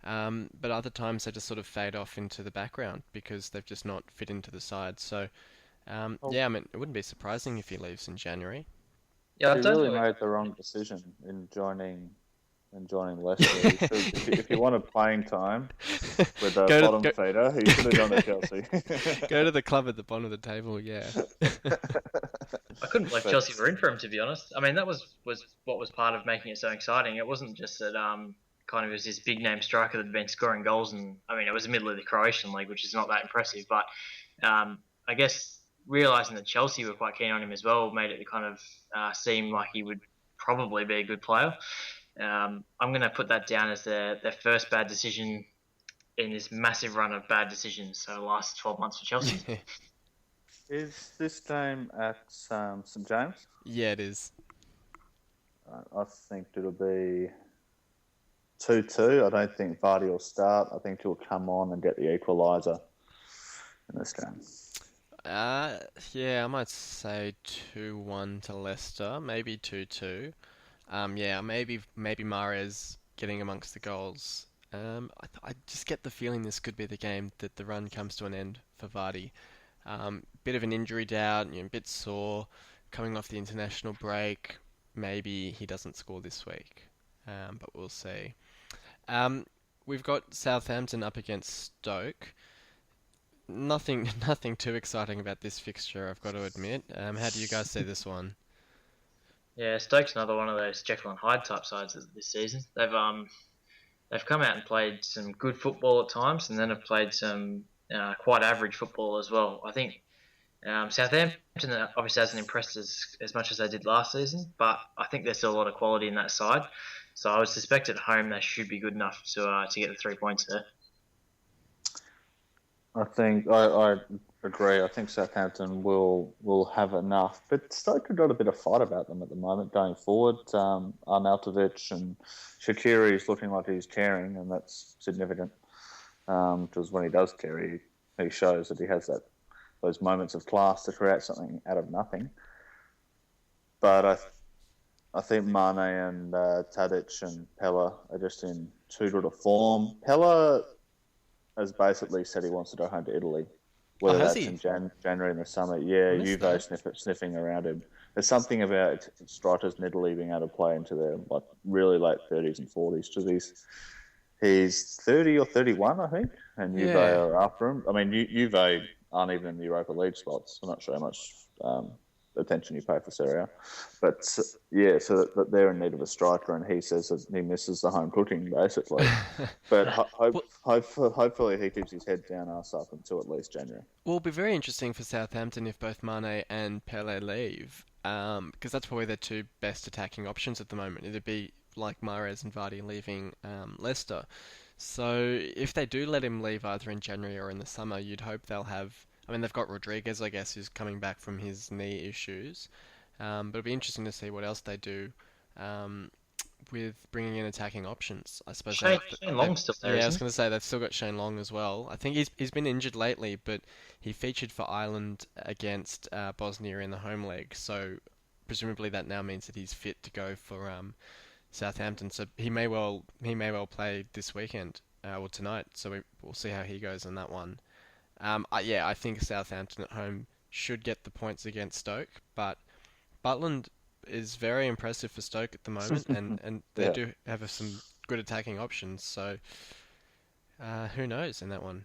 But other times they just sort of fade off into the background because they've just not fit into the side. So yeah, I mean, it wouldn't be surprising if he leaves in January. Yeah, I He don't really know. made the wrong decision in joining and joining Leicester. He should, if he wanted playing time with a Go to bottom feeder, he should have gone to Chelsea. go to the club at the bottom of the table. Yeah. I couldn't believe But Chelsea were in for him, to be honest. I mean, that was what was part of making it so exciting. It wasn't just that kind of was this big name striker that had been scoring goals, and I mean, it was the middle of the Croatian league, which is not that impressive. But I guess realizing that Chelsea were quite keen on him as well made it kind of seem like he would probably be a good player. I'm going to put that down as their first bad decision in this massive run of bad decisions. So the last 12 months for Chelsea. is this game at St James? Yeah, it is. I think it'll be 2-2. I don't think Vardy will start. I think he'll come on and get the equaliser in this game. Yeah, I might say 2-1 to Leicester, maybe 2-2. Yeah, maybe Mahrez getting amongst the goals. I just get the feeling this could be the game that the run comes to an end for Vardy. Bit of an injury doubt, a bit sore, coming off the international break. Maybe he doesn't score this week, but we'll see. We've got Southampton up against Stoke. Nothing too exciting about this fixture, I've got to admit. How do you guys see this one? Yeah, Stoke's another one of those Jekyll and Hyde type sides this season. They've come out and played some good football at times, and then have played some quite average football as well. I think Southampton obviously hasn't impressed as much as they did last season, but I think there's still a lot of quality in that side. So I would suspect at home they should be good enough to get the 3 points there. I think I agree. I think Southampton will have enough, but Stoke have got a bit of fight about them at the moment going forward. Arnautovic and Shaqiri is looking like he's caring, and that's significant. Because when he does care, he shows that he has those moments of class to create something out of nothing. But I think Mane and Tadic and Pella are just in too good a form. Pella has basically said he wants to go home to Italy, whether that's in January in the summer. Yeah, Juve sniffing around him. There's something about strikers in Italy being able to play into their really late 30s and 40s. Because he's 30 or 31, I think, and Juve are after him. I mean, Juve aren't even in the Europa League spots. I'm not sure how much attention you pay for Serie A. But yeah, so that they're in need of a striker, and he says that he misses the home cooking, basically. But hopefully he keeps his head down, arse up until at least January. Well, it'll be very interesting for Southampton if both Mane and Pele leave, because that's probably their two best attacking options at the moment. It'd be like Mahrez and Vardy leaving Leicester. So if they do let him leave either in January or in the summer, you'd hope they'll have... I mean, they've got Rodriguez, I guess, who's coming back from his knee issues. But it'll be interesting to see what else they do with bringing in attacking options. I suppose Shane Long's still there, yeah, I was going to say they've still got Shane Long as well. I think he's been injured lately, but he featured for Ireland against Bosnia in the home leg. So presumably that now means that he's fit to go for Southampton. So he may well play this weekend or tonight. So we'll see how he goes on that one. I think Southampton at home should get the points against Stoke, but Butland is very impressive for Stoke at the moment, and they do have some good attacking options, so who knows in that one.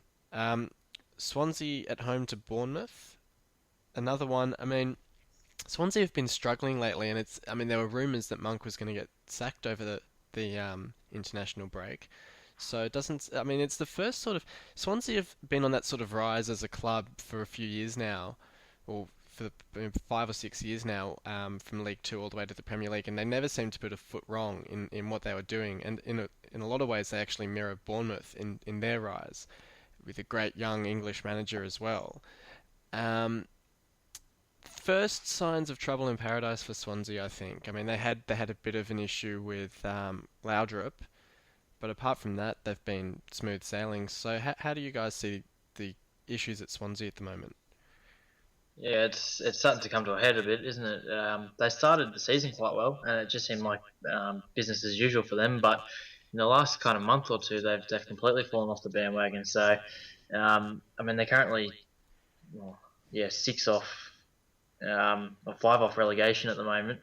Swansea at home to Bournemouth, another one. I mean, Swansea have been struggling lately, and there were rumours that Monk was going to get sacked over the international break. So it doesn't... I mean, it's the first sort of... Swansea have been on that sort of rise as a club for a few years now, or for 5 or 6 years now, from League Two all the way to the Premier League, and they never seemed to put a foot wrong in what they were doing. And in a lot of ways, they actually mirror Bournemouth in their rise, with a great young English manager as well. First signs of trouble in paradise for Swansea, I think. I mean, they had a bit of an issue with Laudrup. But apart from that, they've been smooth sailing. So how do you guys see the issues at Swansea at the moment? Yeah, it's starting to come to a head a bit, isn't it? They started the season quite well, and it just seemed like business as usual for them. But in the last kind of month or two, they've completely fallen off the bandwagon. So, I mean, they're currently 6 off, or 5 off relegation at the moment.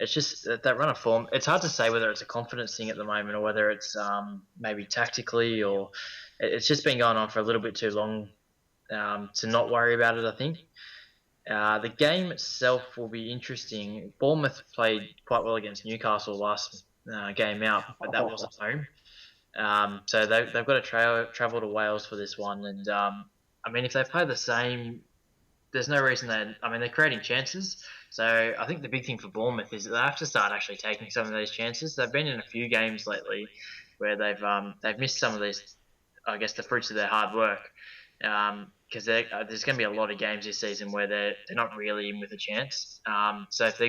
it's just that run of form. It's hard to say whether it's a confidence thing at the moment or whether it's maybe tactically, or it's just been going on for a little bit too long to not worry about it, I think. The game itself will be interesting. Bournemouth played quite well against Newcastle last game out, but that wasn't home. So they've got to travel to Wales for this one. And I mean, if they play the same, there's no reason they're creating chances. So I think the big thing for Bournemouth is that they have to start actually taking some of these chances. They've been in a few games lately where they've missed some of these, I guess, the fruits of their hard work. Because there's going to be a lot of games this season where they're not really in with a chance. So if they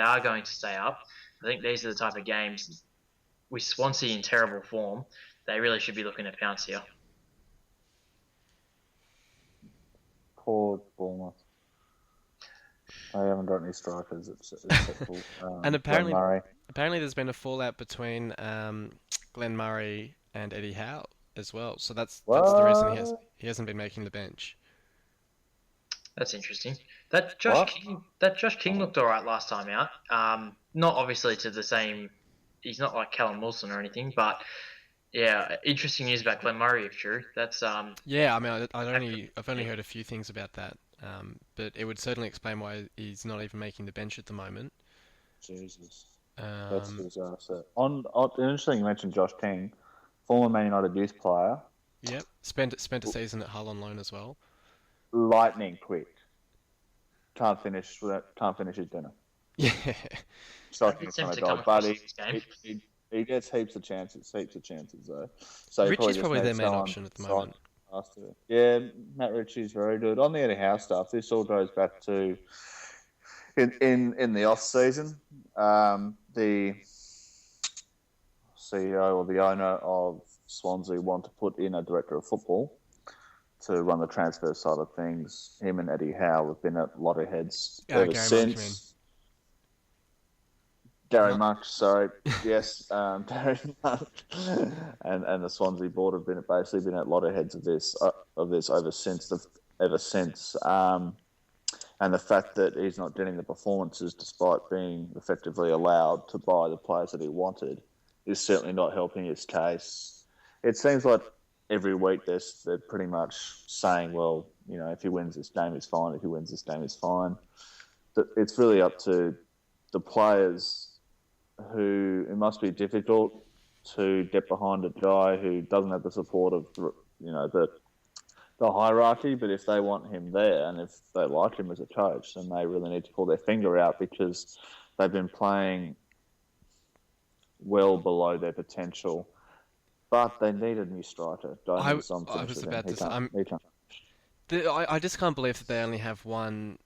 are going to stay up, I think these are the type of games with Swansea in terrible form. They really should be looking to pounce here. Poor Bournemouth. I haven't got any strikers except for And Glenn Murray. apparently there's been a fallout between Glenn Murray and Eddie Howe as well. So that's the reason he hasn't been making the bench. That's interesting. That Josh King looked all right last time out. Not obviously to the same. He's not like Callum Wilson or anything, but yeah, interesting news about Glenn Murray if true. That's Yeah, I mean, I've only heard a few things about that, but it would certainly explain why he's not even making the bench at the moment. Jesus, that's interesting. You mentioned Josh King, former Man United youth player. Yep, spent a season at Hull on loan as well. Lightning quick. Can't finish his dinner. Yeah. Striking kind of dog, but he gets heaps of chances though. So Richie's probably their main option at the moment. Yeah, Matt Ritchie's very good. On the Eddie Howe stuff, this all goes back to in the off season. The CEO or the owner of Swansea want to put in a director of football to run the transfer side of things. Him and Eddie Howe have been at loggerheads ever since. Gary Monk, sorry, yes, Gary Monk, and the Swansea board have basically been at loggerheads of this ever since. And the fact that he's not getting the performances despite being effectively allowed to buy the players that he wanted is certainly not helping his case. It seems like every week they're pretty much saying, well, if he wins this game, he's fine. If he wins this game, he's fine. It's really up to the players who it must be difficult to get behind a guy who doesn't have the support of the hierarchy, but if they want him there and if they like him as a coach, then they really need to pull their finger out because they've been playing well below their potential. But they need a new striker. I was about to say, I just can't believe that they only have one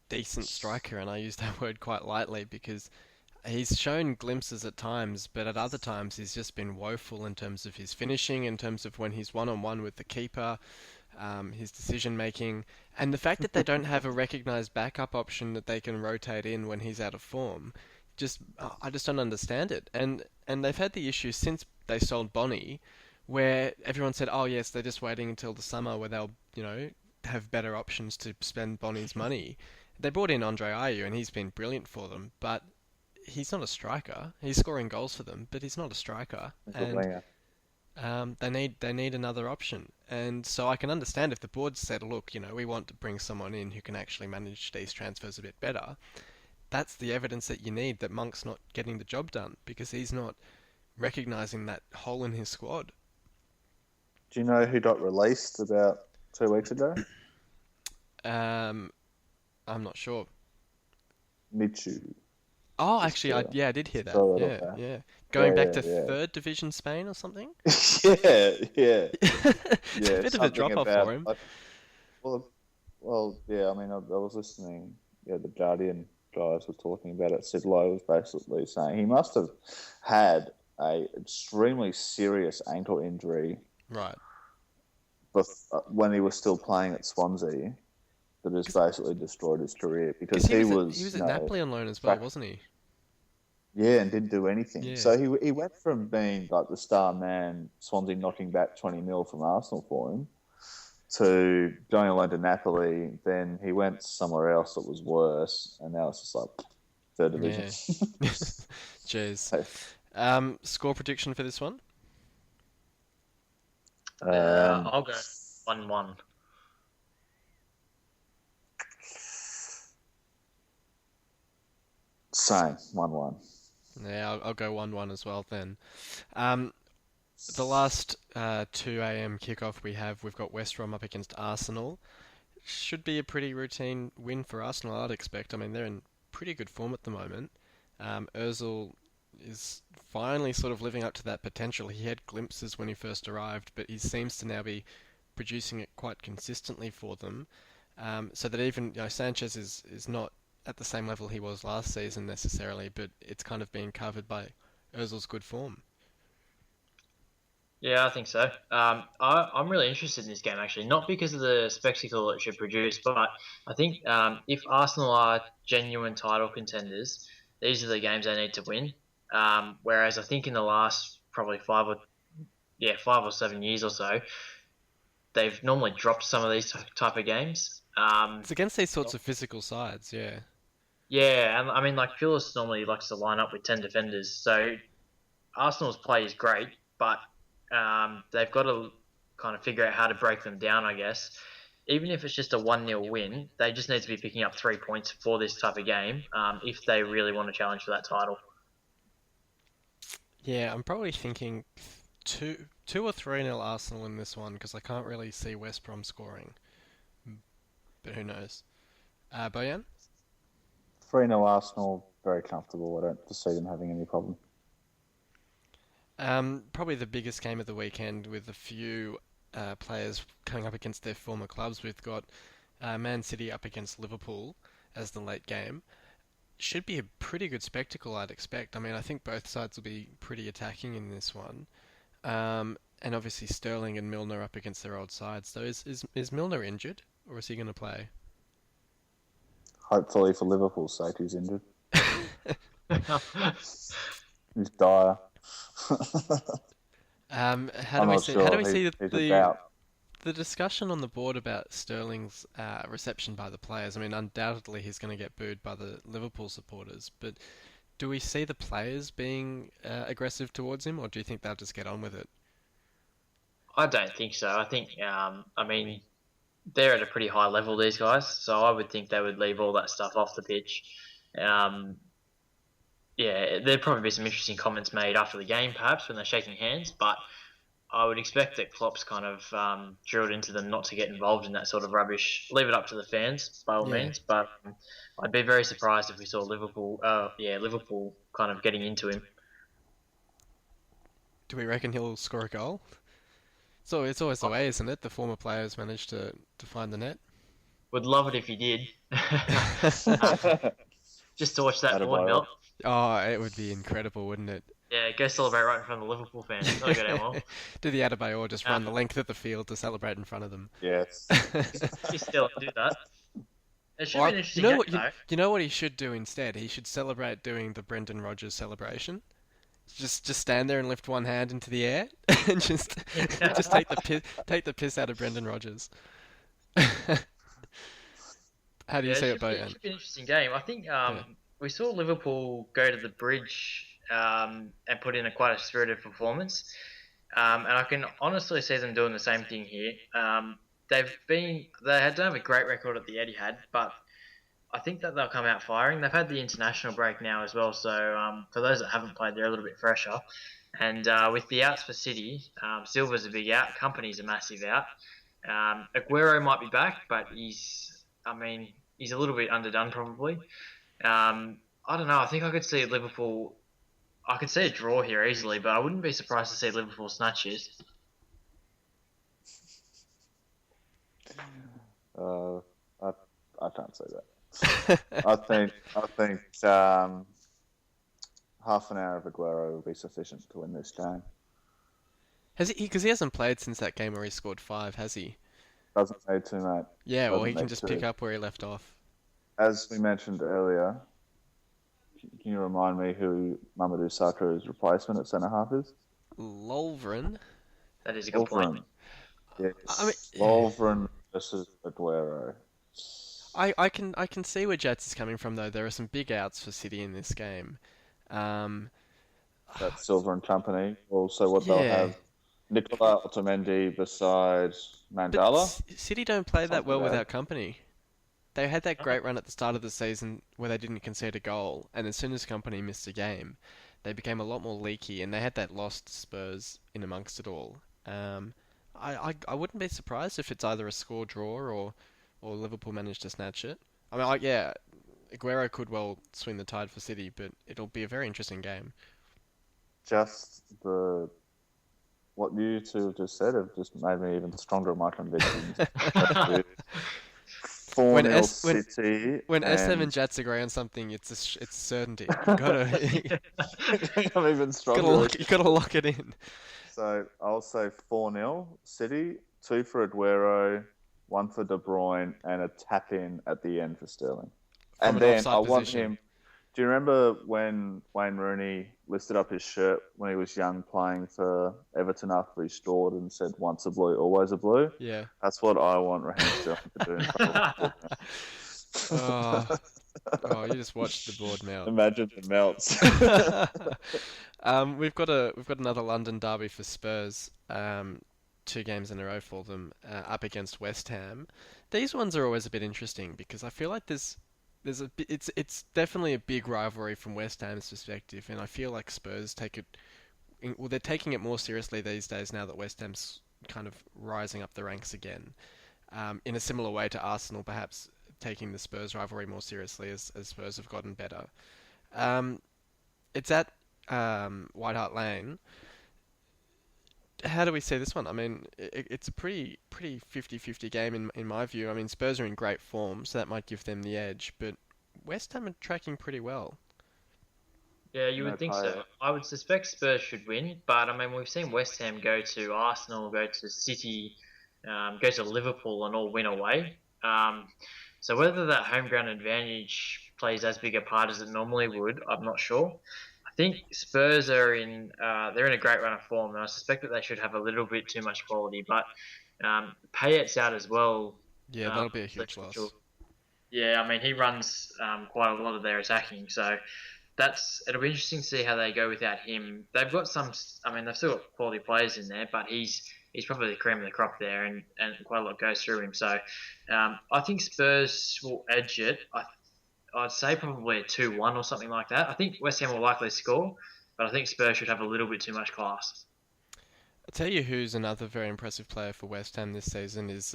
decent striker, and I use that word quite lightly because he's shown glimpses at times, but at other times he's just been woeful in terms of his finishing, in terms of when he's one-on-one with the keeper, his decision-making, and the fact that they don't have a recognised backup option that they can rotate in when he's out of form. I just don't understand it. And they've had the issue since they sold Bonnie, where everyone said, oh yes, they're just waiting until the summer where they'll, have better options to spend Bonnie's money. They brought in Andre Ayew and he's been brilliant for them, but he's not a striker. He's scoring goals for them, but he's not a striker. And they need another option. And so I can understand if the board said, look, we want to bring someone in who can actually manage these transfers a bit better. That's the evidence that you need that Monk's not getting the job done because he's not recognising that hole in his squad. Do you know who got released about 2 weeks ago? I'm not sure. Michu. Oh, actually, I did hear that. Yeah. Going back to third division Spain or something? Yeah. It's a bit of a drop-off for him. Yeah, I mean, I was listening, the Guardian guys were talking about it. Sid Lowe was basically saying he must have had a extremely serious ankle injury right when he was still playing at Swansea that has basically destroyed his career because he was at Napoli on loan as well, wasn't he? Yeah, and didn't do anything. Yeah. So he went from being like the star man, Swansea knocking back 20 mil from Arsenal for him, to going on loan to Napoli. Then he went somewhere else that was worse, and now it's just like third division. Yeah. Jeez. Score prediction for this one? I'll go 1-1. Same, 1-1. Yeah, I'll go 1-1 as well then. The last 2 a.m. kickoff we've got West Brom up against Arsenal. Should be a pretty routine win for Arsenal, I'd expect. I mean, they're in pretty good form at the moment. Ozil is finally sort of living up to that potential. He had glimpses when he first arrived, but he seems to now be producing it quite consistently for them. So that even Sanchez is not at the same level he was last season necessarily, but it's kind of being covered by Ozil's good form. Yeah, I think so. I'm really interested in this game actually, not because of the spectacle it should produce, but I think if Arsenal are genuine title contenders, these are the games they need to win. Whereas I think in the last probably 5 or 7 years or so, they've normally dropped some of these type of games. It's against these sorts of physical sides, yeah. Yeah, and I mean like Phillips normally likes to line up with 10 defenders, so Arsenal's play is great, but they've got to kind of figure out how to break them down, I guess. Even if it's just a 1-0 win, they just need to be picking up 3 points for this type of game if they really want to challenge for that title. Yeah, I'm probably thinking 2 or 3-0 Arsenal in this one because I can't really see West Brom scoring. But who knows? Bojan? 3-0 Arsenal, very comfortable. I don't see them having any problem. Probably the biggest game of the weekend with a few players coming up against their former clubs. We've got Man City up against Liverpool as the late game. Should be a pretty good spectacle, I'd expect. I mean, I think both sides will be pretty attacking in this one. And obviously Sterling and Milner up against their old sides. So is Milner injured, or is he going to play? Hopefully, for Liverpool's sake, he's injured. He's dire. How do we see the discussion on the board about Sterling's reception by the players? I mean, undoubtedly he's going to get booed by the Liverpool supporters, but do we see the players being aggressive towards him, or do you think they'll just get on with it? I don't think so. I think, I mean, they're at a pretty high level, these guys, so I would think they would leave all that stuff off the pitch. Yeah, there'd probably be some interesting comments made after the game, perhaps, when they're shaking hands, but I would expect that Klopp's kind of drilled into them not to get involved in that sort of rubbish. Leave it up to the fans, by all means, but I'd be very surprised if we saw Liverpool kind of getting into him. Do we reckon he'll score a goal? So it's always the way, isn't it? The former players manage to find the net. Would love it if he did. Just to watch that board melt. Oh, it would be incredible, wouldn't it? Yeah, go celebrate right in front of the Liverpool fans. That'll go down well. Do the Adebayor just run the length of the field to celebrate in front of them? Yes. You still do that. It should be an interesting game, though. You know what he should do instead? He should celebrate doing the Brendan Rodgers celebration. Just stand there and lift one hand into the air and just take the piss out of Brendan Rodgers. How do you see it, Bojan? It should be an interesting game. I think we saw Liverpool go to the bridge and put in quite a spirited performance. And I can honestly see them doing the same thing here. They don't have a great record at the Etihad, but I think that they'll come out firing. They've had the international break now as well, so for those that haven't played, they're a little bit fresher. And with the outs for City, Silva's a big out, Kompany's a massive out. Aguero might be back, but he's a little bit underdone probably. I don't know. I think I could see Liverpool. I could see a draw here easily, but I wouldn't be surprised to see Liverpool snatches. I can't say that. I think half an hour of Aguero will be sufficient to win this game. Has he? Because he hasn't played since that game where he scored 5, has he? Doesn't need to, mate. Yeah, well, he can just pick up where he left off. As we mentioned earlier, can you remind me who Mamadou Sakho's replacement at centre half is? Lovren. That is a good point. Yes. Lovren versus Aguero. I can see where Jats is coming from though. There are some big outs for City in this game. Um, That Silver and company. Also, what they'll yeah, have Nicola Otamendi beside but Mandala. City don't play that Something well bad. without company. They had that great run at the start of the season where they didn't concede a goal, and as soon as company missed a game, they became a lot more leaky, and they had that lost Spurs in amongst it all. Um, I wouldn't be surprised if it's either a score draw or Liverpool managed to snatch it. I mean, yeah, Aguero could well swing the tide for City, but it'll be a very interesting game. Just the what you two have just said have just made me even stronger in my convictions. Four when nil S when City, when SM and and Jats agree on something, it's a certainty. You gotta I'm even gotta stronger. you gotta lock it in. So I'll say 4-0 City, two for Aguero, one for De Bruyne, and a tap in at the end for Sterling. From And an then I offside want position. him. Do you remember when Wayne Rooney lifted up his shirt when he was young playing for Everton after he scored and said, "Once a blue, always a blue"? Yeah. That's what I want Raheem Sterling to do in front of Oh, Liverpool. oh, you just watched the board melt. Imagine the melts. We've got another London derby for Spurs. 2 games in a row for them up against West Ham. These ones are always a bit interesting because I feel like it's definitely a big rivalry from West Ham's perspective, and I feel like Spurs take it well, they're taking it more seriously these days now that West Ham's kind of rising up the ranks again. In a similar way to Arsenal, perhaps taking the Spurs rivalry more seriously as Spurs have gotten better. Um, it's at White Hart Lane. How do we see this one? I mean, it's a pretty 50-50 game in my view. I mean, Spurs are in great form, so that might give them the edge, but West Ham are tracking pretty well. Yeah, you No would think pay. so. I would suspect Spurs should win, but I mean, we've seen West Ham go to Arsenal, go to City, go to Liverpool, and all win away. So whether that home ground advantage plays as big a part as it normally would, I'm not sure. I think Spurs are they're in a great run of form, and I suspect that they should have a little bit too much quality. But Payet's out as well. Yeah, that'll be a So huge loss. yeah, I mean he runs quite a lot of their attacking, so it'll be interesting to see how they go without him. They've got some. I mean, they've still got quality players in there, but he's probably the cream of the crop there, and quite a lot goes through him. So I think Spurs will edge it. I'd say probably a 2-1 or something like that. I think West Ham will likely score, but I think Spurs should have a little bit too much class. I'll tell you who's another very impressive player for West Ham this season is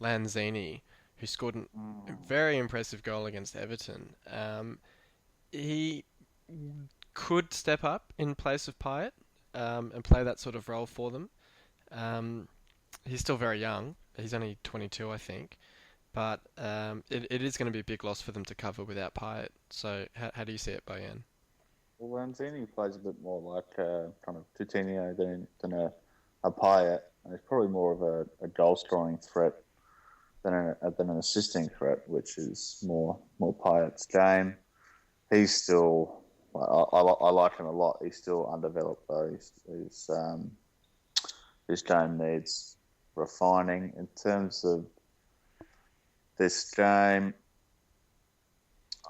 Lanzini, who scored a Mm. very impressive goal against Everton. He could step up in place of Pyatt and play that sort of role for them. Um, he's still very young. He's only 22, I think. But it is going to be a big loss for them to cover without Pyatt. So how do you see it, Bojan? Well, Lanzini plays a bit more like kind of Coutinho than a Payet, and he's probably more of a goal scoring threat than an assisting threat, which is more Payet's game. He's still I like him a lot. He's still undeveloped though. His game needs refining in terms of this game.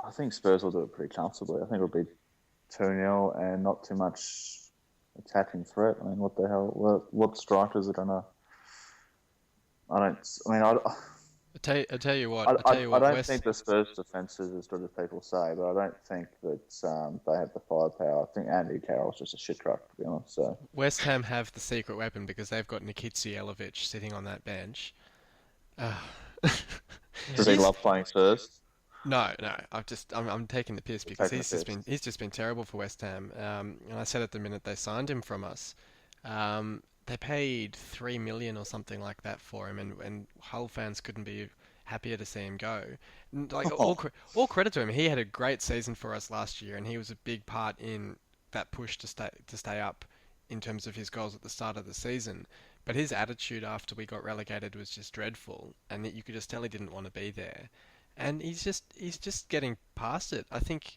I think Spurs will do it pretty comfortably. I think it'll be 2-0 and not too much attacking threat. I mean, what the hell? What strikers are gonna? I don't. I mean, I don't West. think the Spurs defense is as good as people say, but I don't think that they have the firepower. I think Andy Carroll's just a shit truck, to be honest. So West Ham have the secret weapon because they've got Nikitsi Jelavic sitting on that bench. Uh, does he Yeah. he's love playing Spurs? no. I'm taking the piss because Taking the piss. he's just been terrible for West Ham. And I said at the minute they signed him from us, they paid 3 million or something like that for him, and Hull fans couldn't be happier to see him go. Like Oh, all credit to him, he had a great season for us last year, and he was a big part in that push to stay up in terms of his goals at the start of the season. But his attitude after we got relegated was just dreadful, and that you could just tell he didn't want to be there. And he's just getting past it. I think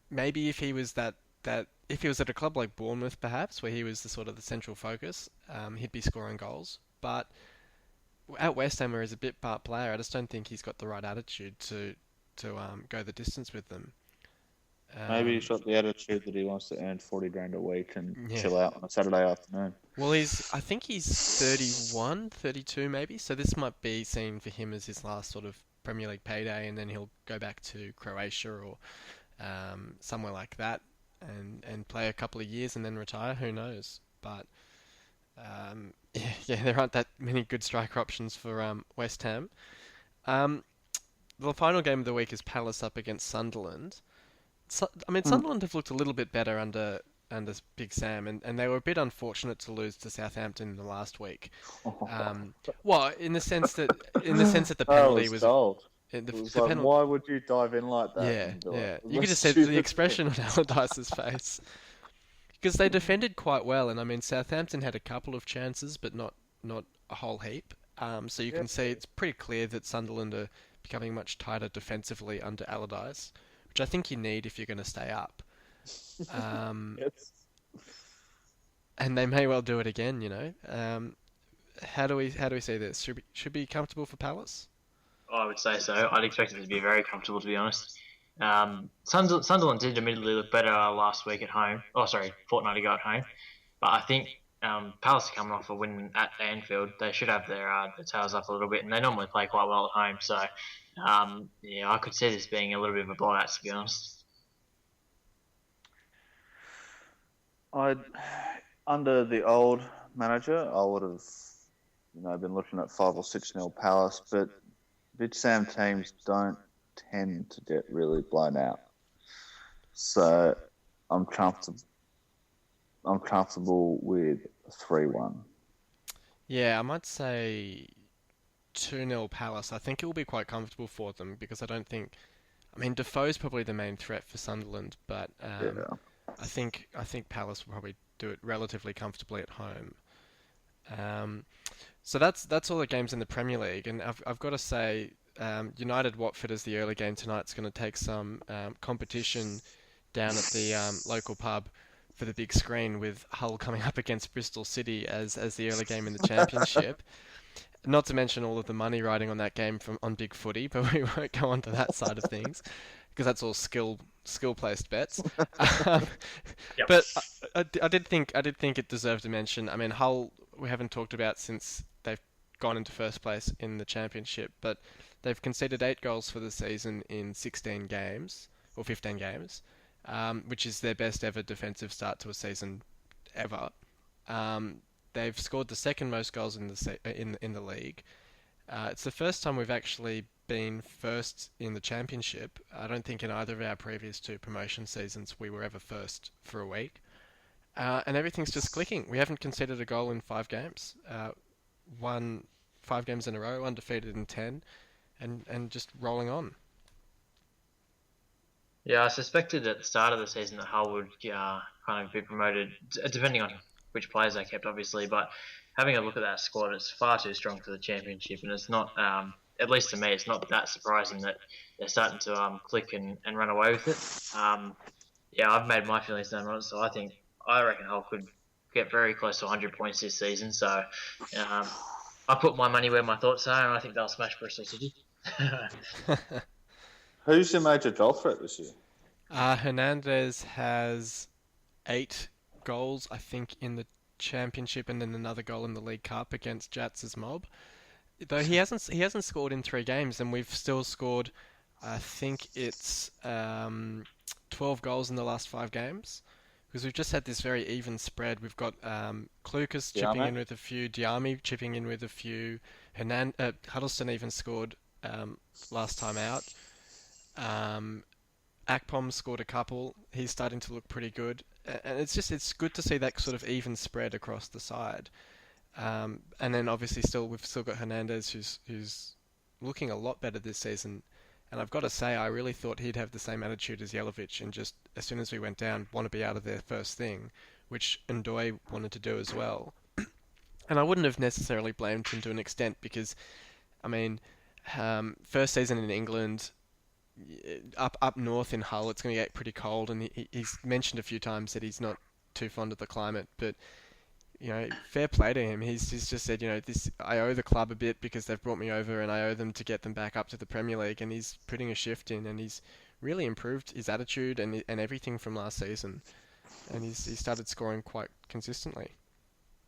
maybe if he was at a club like Bournemouth, perhaps where he was the sort of the central focus, he'd be scoring goals. But at West Ham, where he's a bit part player, I just don't think he's got the right attitude to go the distance with them. Maybe he's Um, got the attitude that he wants to earn 40 grand a week and yeah. chill out on a Saturday afternoon. Well, I think he's 31, 32 maybe, so this might be seen for him as his last sort of Premier League payday, and then he'll go back to Croatia or somewhere like that and play a couple of years and then retire. Who knows? But yeah, there aren't that many good striker options for West Ham. Um, the final game of the week is Palace up against Sunderland. I mean, Hmm. Sunderland have looked a little bit better under Big Sam, and they were a bit unfortunate to lose to Southampton in the last week. Well, in the sense that the Oh, it penalty was was gold. the, It was the like, penalty. why would you dive in like that Yeah, and do it? yeah. It You could was just see the stupid. expression on Allardyce's face because they defended quite well, and I mean Southampton had a couple of chances, but not a whole heap. So you Yeah. can see it's pretty clear that Sunderland are becoming much tighter defensively under Allardyce, which I think you need if you're going to stay up. Um, Yes. and they may well do it again, you know. How do we see this? Should be comfortable for Palace? I would say so. I'd expect it to be very comfortable, to be honest. Sunderland did admittedly look better last week at home. Oh, sorry, fortnight ago at home. But I think Palace are coming off a win at Anfield. They should have their tails up a little bit, and they normally play quite well at home. So, yeah, I could see this being a little bit of a blowout, to be honest. I under the old manager, I would have, been looking at 5 or 6 nil Palace, but Big Sam teams don't tend to get really blown out. So I'm comfortable. I'm comfortable with 3-1. Yeah, I might say 2-0 Palace. I think it will be quite comfortable for them because I don't think. I mean, Defoe's probably the main threat for Sunderland, but Yeah. I think Palace will probably do it relatively comfortably at home. Um, so that's all the games in the Premier League, and I've got to say, United Watford is the early game tonight. It's going to take some competition down at the local pub for the big screen with Hull coming up against Bristol City as the early game in the Championship. Not to mention all of the money riding on that game from on Big Footy, but we won't go on to that side of things because that's all skill placed bets. Um, Yep. but I did think it deserved a mention. I mean, Hull we haven't talked about since they've gone into first place in the Championship, but they've conceded 8 goals for the season in 16 games or 15 games, which is their best ever defensive start to a season ever. Um, they've scored the second most goals in the league. It's the first time we've actually been first in the Championship. I don't think in either of our previous 2 promotion seasons we were ever first for a week. And everything's just clicking. We haven't conceded a goal in 5 games. Won 5 games in a row, undefeated in 10, and just rolling on. Yeah, I suspected at the start of the season that Hull would kind of be promoted, depending on which players they kept, obviously. But having a look at that squad, it's far too strong for the Championship, and it's not, at least to me, it's not that surprising that they're starting to click and run away with it. Yeah, I've made my feelings known on it, so I reckon Hull could get very close to 100 points this season. So I put my money where my thoughts are, and I think they'll smash Bristol City. Who's your major goal threat this year? Hernandez has 8 goals, I think, in the Championship, and then another goal in the League Cup against Jatz's mob. Though he hasn't scored in 3 games, and we've still scored. I think it's 12 goals in the last 5 games. Because we've just had this very even spread. We've got Clucas chipping Diame? in with a few, Diame chipping in with a few, Huddleston even scored last time out. Akpom scored a couple. He's starting to look pretty good, and it's good to see that sort of even spread across the side. And then obviously we've still got Hernandez who's looking a lot better this season. And I've got to say, I really thought he'd have the same attitude as Jelavic and just, as soon as we went down, want to be out of there first thing, which Ndoye wanted to do as well. And I wouldn't have necessarily blamed him to an extent because, I mean, first season in England, up north in Hull, it's going to get pretty cold, and he's mentioned a few times that he's not too fond of the climate, but fair play to him. He's just said, this I owe the club a bit because they've brought me over, and I owe them to get them back up to the Premier League. And he's putting a shift in, and he's really improved his attitude and everything from last season. And he started scoring quite consistently.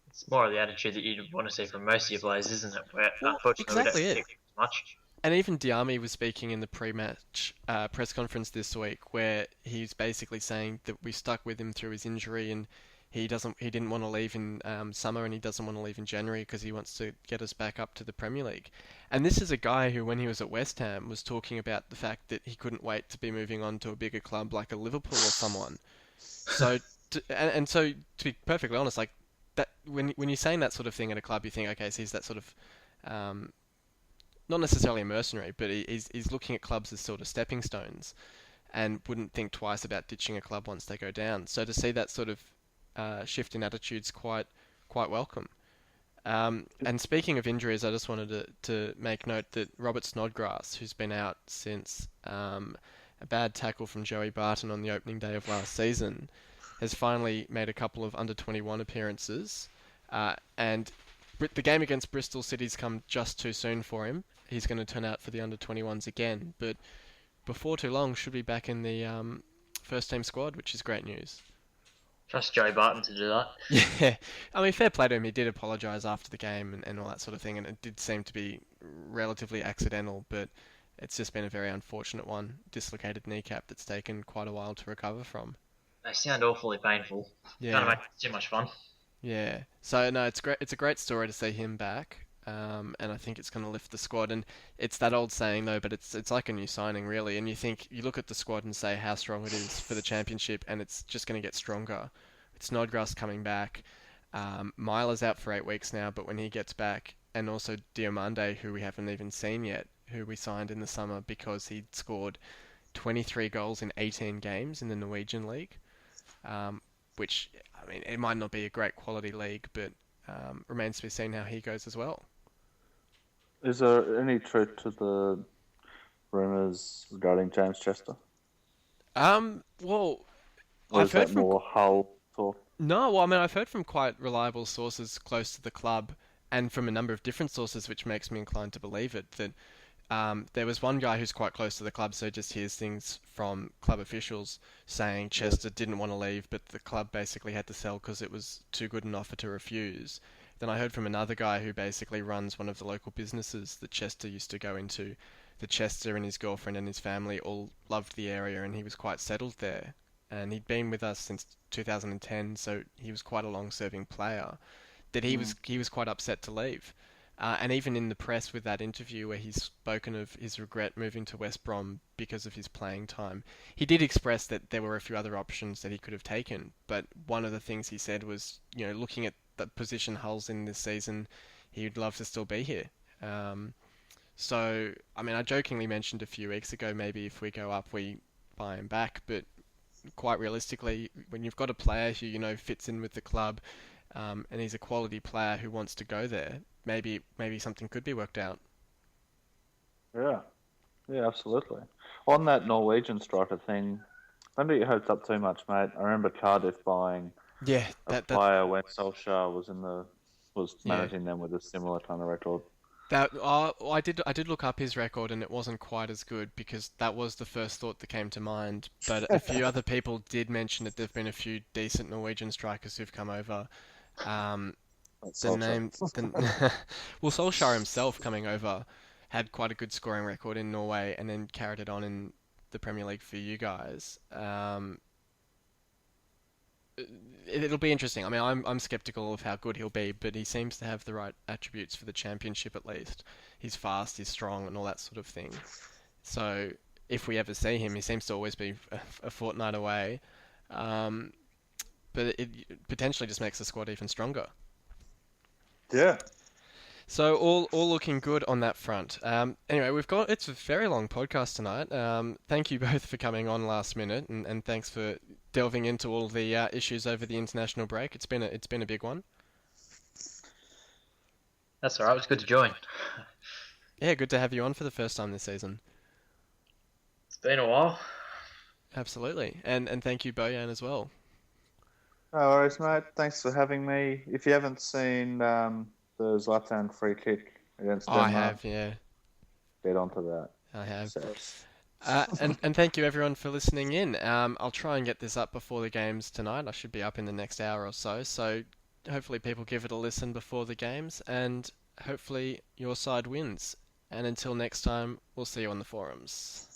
It's more of the attitude that you want to see from most of your players, isn't it? Where unfortunately Exactly we don't it. see much. And even Diame was speaking in the pre-match press conference this week, where he's basically saying that we stuck with him through his injury, and he didn't want to leave in summer, and he doesn't want to leave in January because he wants to get us back up to the Premier League. And this is a guy who, when he was at West Ham, was talking about the fact that he couldn't wait to be moving on to a bigger club like a Liverpool or someone. So, so to be perfectly honest, like that, when you're saying that sort of thing at a club, you think, okay, so he's that sort of not necessarily a mercenary, but he's looking at clubs as sort of stepping stones, and wouldn't think twice about ditching a club once they go down. So to see that sort of shift in attitude's quite welcome. And speaking of injuries, I just wanted to make note that Robert Snodgrass, who's been out since a bad tackle from Joey Barton on the opening day of last season, has finally made a couple of under-21 appearances, and the game against Bristol City's come just too soon for him. He's going to turn out for the under-21s again, but before too long should be back in the first team squad, which is great news. Trust Joey Barton to do that. Yeah, I mean, fair play to him. He did apologise after the game and all that sort of thing, and it did seem to be relatively accidental, but it's just been a very unfortunate one. Dislocated kneecap that's taken quite a while to recover from. They sound awfully painful. Yeah. Kind of make it too much fun. Yeah. So no, it's great. It's a great story to see him back, and I think it's going to lift the squad. And it's that old saying though, but it's like a new signing really. And you look at the squad and say how strong it is for the championship, and it's just going to get stronger. It's Snodgrass coming back. Myler's out for 8 weeks now, but when he gets back, and also Diomande, who we haven't even seen yet, who we signed in the summer because he'd scored 23 goals in 18 games in the Norwegian league. Which, I mean, it might not be a great quality league, but remains to be seen how he goes as well. Is there any truth to the rumours regarding James Chester? Well, or I've is heard that from more Hull talk? no, well, I mean, I've heard from quite reliable sources close to the club, and from a number of different sources, which makes me inclined to believe it. That there was one guy who's quite close to the club, so just hears things from club officials saying Chester didn't want to leave, but the club basically had to sell because it was too good an offer to refuse. Then I heard from another guy who basically runs one of the local businesses that Chester used to go into. That Chester and his girlfriend and his family all loved the area, and he was quite settled there. And he'd been with us since 2010, so he was quite a long-serving player. That he was quite upset to leave. And even in the press with that interview where he's spoken of his regret moving to West Brom because of his playing time, he did express that there were a few other options that he could have taken. But one of the things he said was, looking at the position Hull's in this season, he'd love to still be here. So, I mean, I jokingly mentioned a few weeks ago, maybe if we go up, we buy him back. But quite realistically, when you've got a player who, fits in with the club, and he's a quality player who wants to go there, maybe something could be worked out. Yeah, absolutely. On that Norwegian striker thing, don't get your hopes up too much, mate. I remember Cardiff buying a player when Solskjaer was managing them with a similar kind of record. I did look up his record, and it wasn't quite as good because that was the first thought that came to mind. But a few other people did mention that there've been a few decent Norwegian strikers who've come over. Well, Solskjaer himself coming over had quite a good scoring record in Norway, and then carried it on in the Premier League for you guys. It'll be interesting. I mean, I'm skeptical of how good he'll be, but he seems to have the right attributes for the Championship at least. He's fast, he's strong, and all that sort of thing. So if we ever see him, he seems to always be a fortnight away. But it potentially just makes the squad even stronger. Yeah. So all looking good on that front. Anyway, it's a very long podcast tonight. Thank you both for coming on last minute, and thanks for delving into all the issues over the international break. It's been a big one. That's all right. It was good to join. Yeah, good to have you on for the first time this season. It's been a while. Absolutely, and thank you, Bojan, as well. No worries, mate. Thanks for having me. If you haven't seen the Zlatan free kick against I Denmark, have, yeah, get onto that. I have. Sex. And thank you everyone for listening in. I'll try and get this up before the games tonight. I should be up in the next hour or so. So hopefully people give it a listen before the games, and hopefully your side wins. And until next time, we'll see you on the forums.